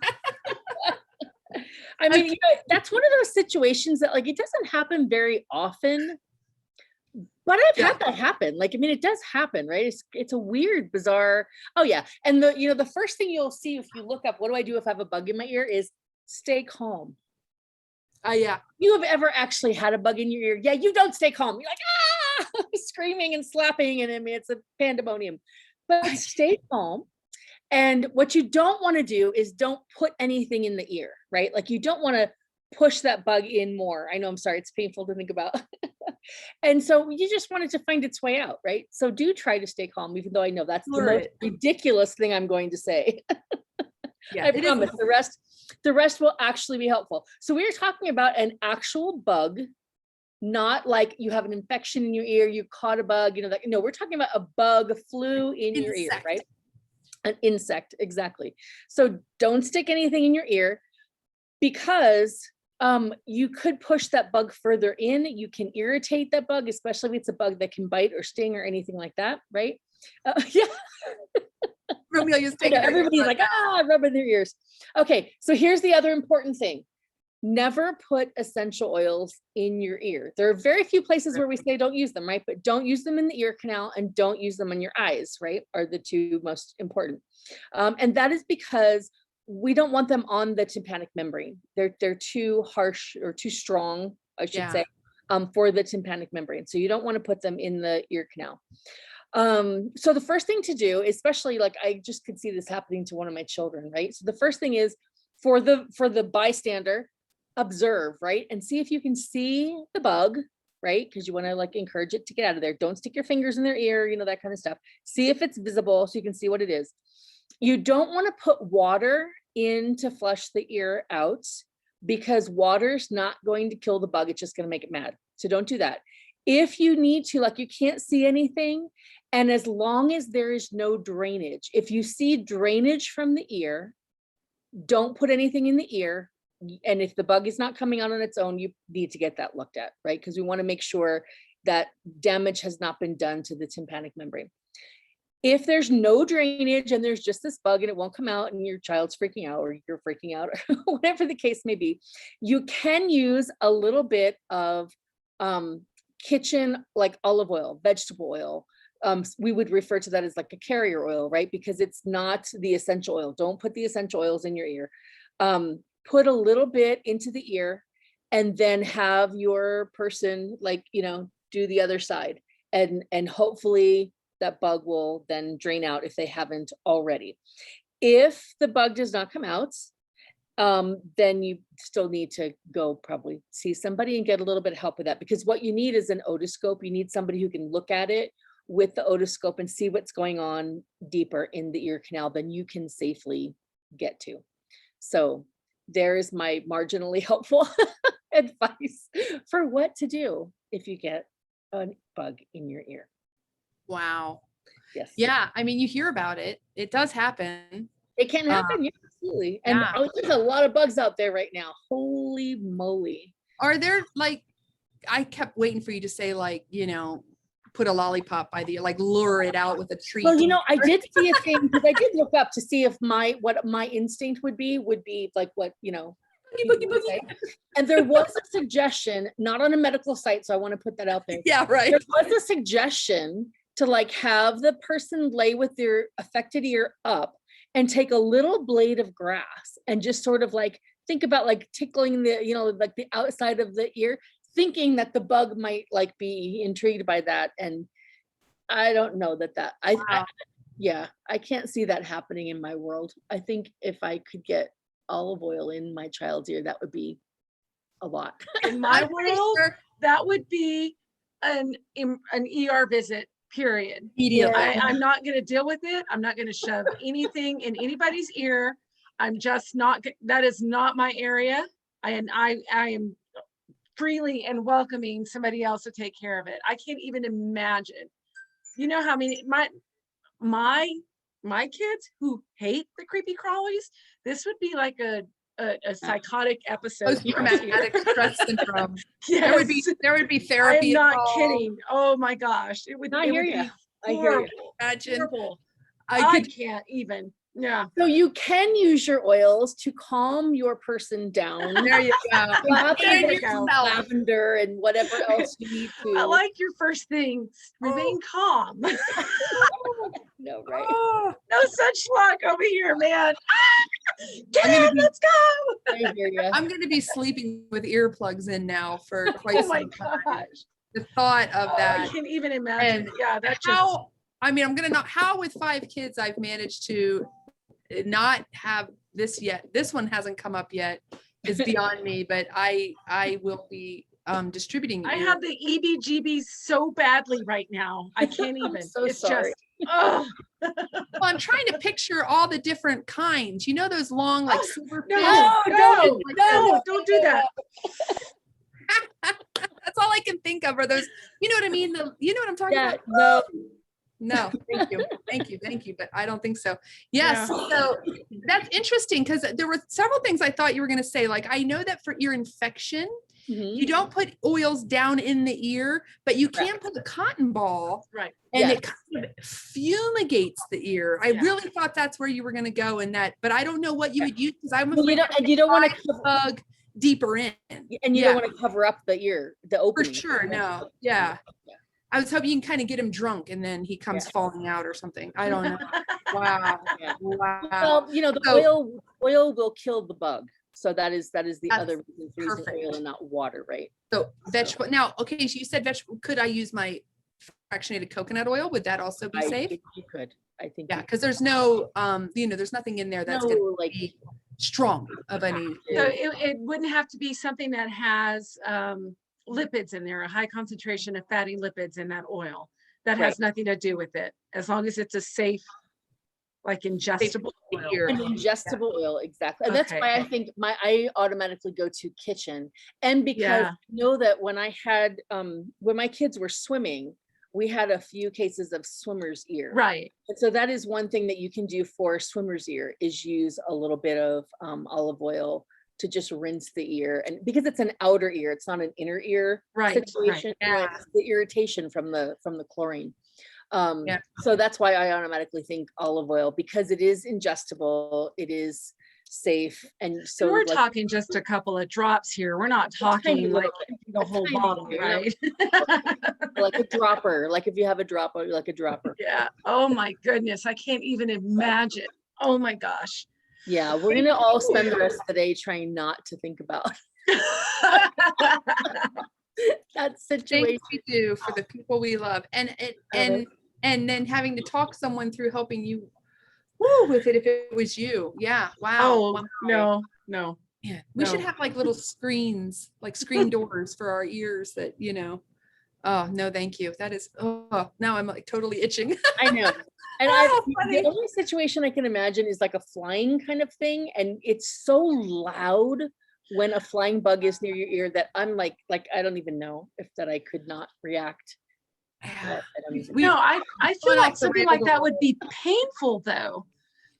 I mean, that's one of those situations that, like, it doesn't happen very often, but I've had that happen. Like, I mean, it does happen, right? It's a weird, bizarre. Oh yeah. And the first thing you'll see if you look up, what do I do if I have a bug in my ear, is stay calm. Yeah. You have ever actually had a bug in your ear? Yeah, you don't stay calm. You're like, screaming and slapping. And I mean, it's a pandemonium, but stay calm. And what you don't want to do is don't put anything in the ear, right? Like, you don't want to push that bug in more. I know, I'm sorry, it's painful to think about. And so you just want it to find its way out, right? So do try to stay calm, even though I know that's the most ridiculous thing I'm going to say. Yeah, I promise the rest will actually be helpful. So we are talking about an actual bug, not like you have an infection in your ear, you caught a bug, no, we're talking about a bug flew in your ear, right? An insect, exactly. So don't stick anything in your ear, because you could push that bug further in. You can irritate that bug, especially if it's a bug that can bite or sting or anything like that, right? Yeah. Romeo, you're taking everybody's like, rubbing their ears. Okay, so here's the other important thing. Never put essential oils in your ear. There are very few places where we say don't use them, right? But don't use them in the ear canal, and don't use them on your eyes, right? Are the two most important. And that is because we don't want them on the tympanic membrane. They're too harsh or too strong, I should say, for the tympanic membrane. So you don't want to put them in the ear canal. So the first thing to do, especially, like, I just could see this happening to one of my children, right? So the first thing is, for the bystander, observe, right? And see if you can see the bug, right? Because you want to, like, encourage it to get out of there. Don't stick your fingers in their ear, that kind of stuff. See if it's visible so you can see what it is. You don't want to put water in to flush the ear out, because water's not going to kill the bug. It's just going to make it mad. So don't do that. If you need to, like, you can't see anything, and as long as there is no drainage, if you see drainage from the ear, don't put anything in the ear. And if the bug is not coming out on its own, you need to get that looked at, right? Because we want to make sure that damage has not been done to the tympanic membrane. If there's no drainage and there's just this bug and it won't come out, and your child's freaking out, or you're freaking out, or whatever the case may be, you can use a little bit of kitchen, like, olive oil, vegetable oil. We would refer to that as like a carrier oil, right? Because it's not the essential oil. Don't put the essential oils in your ear. Put a little bit into the ear, and then have your person, like, do the other side, and hopefully that bug will then drain out if they haven't already. If the bug does not come out, then you still need to go probably see somebody and get a little bit of help with that, because what you need is an otoscope. You need somebody who can look at it, with the otoscope and see what's going on deeper in the ear canal than you can safely get to. So there's my marginally helpful advice for what to do if you get a bug in your ear. Wow. Yes. Yeah. I mean, you hear about it. It does happen. It can happen. Yeah, absolutely. And Yeah. there's a lot of bugs out there right now. Holy moly. Are there like, I kept waiting for you to say like, you know, put a lollipop by the, like lure it out with a treat. Well, you know, I did see a thing because I did look up to see if what my instinct would be like what, you know, Boogie, boogie, boogie. and there was a suggestion, not on a medical site, so I want to put that out there. Yeah, right. There was a suggestion to like have the person lay with their affected ear up and take a little blade of grass and just sort of like think about like tickling the, you know, like the outside of the ear, thinking that the bug might like be intrigued by that. And I don't know that yeah, I can't see that happening in my world. I think if I could get olive oil in my child's ear, that would be a lot. In my I'm pretty world, sure that would be an ER visit, period. immediately. I'm not going to deal with it. I'm not going to shove anything in anybody's ear. I'm just not, that is not my area. I am freely and welcoming somebody else to take care of it. I can't even imagine. You know how many, my kids who hate the creepy crawlies, this would be like a psychotic episode. Post-traumatic stress syndrome. Yes. There would be I therapy. am not involved. kidding. Oh my gosh. It would, I it hear would ya. be I hear horrible. you. Imagine. Horrible. I I could. can't even. Yeah. So you can use your oils to calm your person down. There you go. Slap There in you some go. lavender and whatever else you need to. I like your first thing. Remain calm. No, right? Oh, No such luck over here, man. Get I'm gonna in, be- let's go. I hear you. I'm going to be sleeping with earplugs in now for quite Oh my some time. gosh. The thought of Oh, I that. can't even imagine. And Yeah, that just How, I mean, I'm going to not, how with 5 kids I've managed to not have this yet. This one hasn't come up yet. Is beyond me, but I will be distributing. I ear- have the EBGBs so badly right now. I can't even. so it's sorry. just oh Well, I'm trying to picture all the different kinds. You know those long like Oh, silver no, fins? don't do that. That's all I can think of are those. You know what I mean? You know what I'm talking Yeah, about? no, No, thank you, but I don't think so. Yes, so that's interesting because there were several things I thought you were going to say. Like I know that for ear infection, mhm. you don't put oils down in the ear, but you can put a cotton ball Right. and Yes. it kind of fumigates the ear. I Yeah. really thought that's where you were going to go in that, but I don't know what you would use because I'm Well, afraid you don't want to bug deeper in. and you Yeah. don't want to cover up the ear, the For opening. sure, no, yeah. I was hoping you can kind of get him drunk and then he comes Yeah. falling out or something. I don't know. Wow. Yeah. Wow. Well, you know, the So- oil will kill the bug. So that is the That's other reason for using perfect. oil and not water, right? So vegetable. Now, okay, so you said vegetable. Could I use my fractionated coconut oil? Would that also be I safe? think you could. I think Yeah, you because there's no, there's nothing in there could. that's No, going to like be strong of any. So it wouldn't have to be something that has lipids in there, a high concentration of fatty lipids in that oil. That has nothing to do with it, as long as it's a safe, like ingestible oil. ear. an ingestible oil, exactly. And that's Okay, why I okay. think I automatically go to kitchen. And because Yeah. I know that when I had when my kids were swimming, we had a few cases of swimmer's ear. Right. And so that is one thing that you can do for swimmer's ear is use a little bit of olive oil to just rinse the ear. And because it's an outer ear, it's not an inner ear Right. situation. Yeah. It's the irritation from the chlorine. Yeah. So that's why I automatically think olive oil, because it is ingestible, it is safe. And So so we're like, talking just a couple of drops here. We're not tiny talking like little the whole tiny bottle, bit, right? like a dropper, like if you have a dropper, like a dropper. Yeah. Oh my goodness. I can't even imagine. Oh my gosh. Yeah, we're gonna all spend the rest of the day trying not to think about that situation. Things we do for the people we love, and then having to talk someone through helping you with it if it was you. Yeah. Wow. Oh Wow. no. Yeah. We should No. have like little screens, like screen doors for our ears that, Oh, no, thank you. That is, oh, now I'm like totally itching. I know. And Oh, the funny. only situation I can imagine is like a flying kind of thing. And it's so loud when a flying bug is near your ear that I'm like, I don't even know if that I could not react. Yeah. I don't even No, know. I gone feel like off the something like rails. that would be painful though,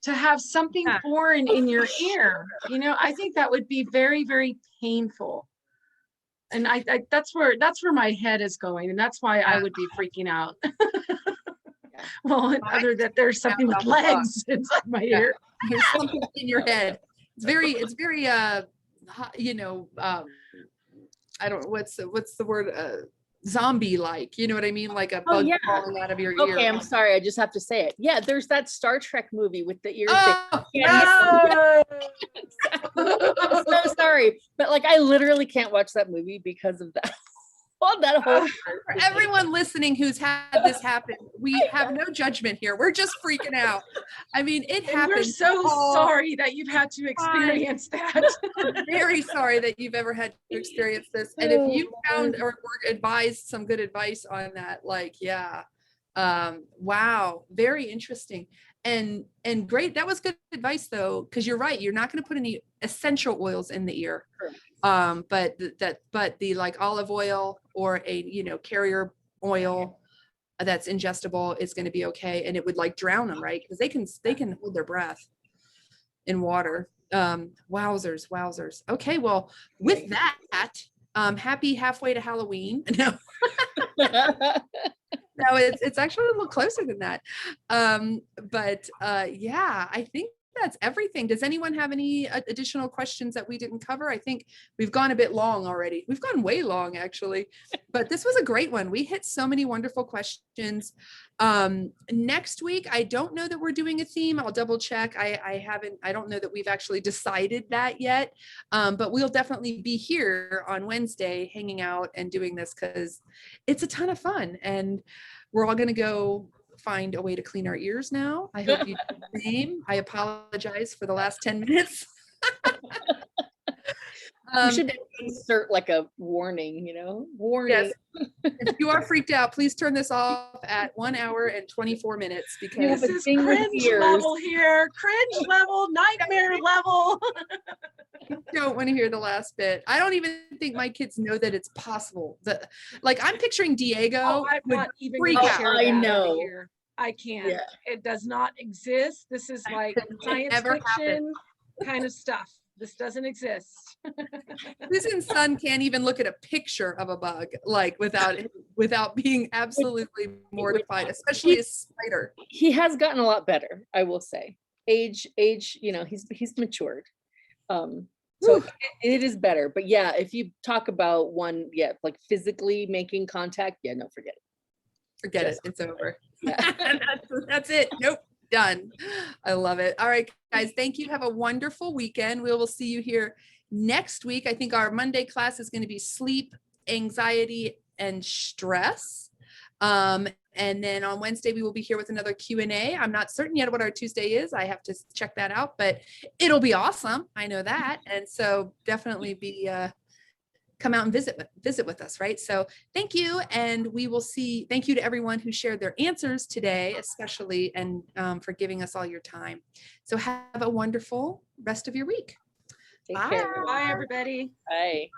to have something Yeah. foreign in your ear. You know, I think that would be very, very painful. And I that's where my head is going, and that's why I would be freaking out. Well, and other that there's something with legs inside my ear. There's something in your head. It's very, you know, I don't, what's the word? Zombie-like, you know what I mean? Like a Oh, bug yeah. crawling out of your Okay, ear. I'm sorry. I just have to say it. Yeah, there's that Star Trek movie with the ear Oh, thing. no. I'm so sorry, but like I literally can't watch that movie because of that. Well, that whole For everyone listening who's had this happen, we have no judgment here. We're just freaking out. I mean, it And we're happens. so all sorry that you've had to experience that. I'm very sorry that you've ever had to experience this. And if you found or were advised some good advice on that, like, yeah, wow, very interesting. And great. That was good advice though, because you're right. You're not going to put any essential oils in the ear. But the like olive oil or a, you know, carrier oil that's ingestible is going to be okay. And it would like drown them, right? Because they can hold their breath in water. Wowzers. Okay, well, with that, happy halfway to Halloween. No, no, it's actually a little closer than that. But yeah, I think that's everything. Does anyone have any additional questions that we didn't cover? I think we've gone a bit long already. We've gone way long actually, but this was a great one. We hit so many wonderful questions. Next week, I don't know that we're doing a theme. I'll double check. I don't know that we've actually decided that yet. But we'll definitely be here on Wednesday hanging out and doing this because it's a ton of fun. And we're all going to go find a way to clean our ears now. I hope you do the same. I apologize for the last 10 minutes. You should insert like a warning, you know, warning. Yes. If you are freaked out, please turn this off at 1 hour and 24 minutes because This is cringe level here, cringe level, nightmare level. I don't want to hear the last bit. I don't even think my kids know that it's possible. That, like, I'm picturing Diego. Oh, I'm would not even freak gonna out. share I that know. over here. I can't. Yeah. It does not exist. This is like science never fiction kind of stuff. This doesn't exist. Susan's son can't even look at a picture of a bug, like without being absolutely mortified, especially a spider. He has gotten a lot better, I will say. Age, you know, he's matured. So it is better. But yeah, if you talk about one, yeah, like physically making contact, yeah, no, forget it. Forget it. It's over. Yeah. That's it. Nope. Done. I love it. All right, guys. Thank you. Have a wonderful weekend. We will see you here next week. I think our Monday class is going to be sleep, anxiety, and stress. And then on Wednesday, we will be here with another Q&A. I'm not certain yet what our Tuesday is. I have to check that out, but it'll be awesome. I know that. And so definitely be come out and visit with us, right? So thank you. And we will see, thank you to everyone who shared their answers today, especially, and for giving us all your time. So have a wonderful rest of your week. Take Bye. care. Bye, everybody. Bye.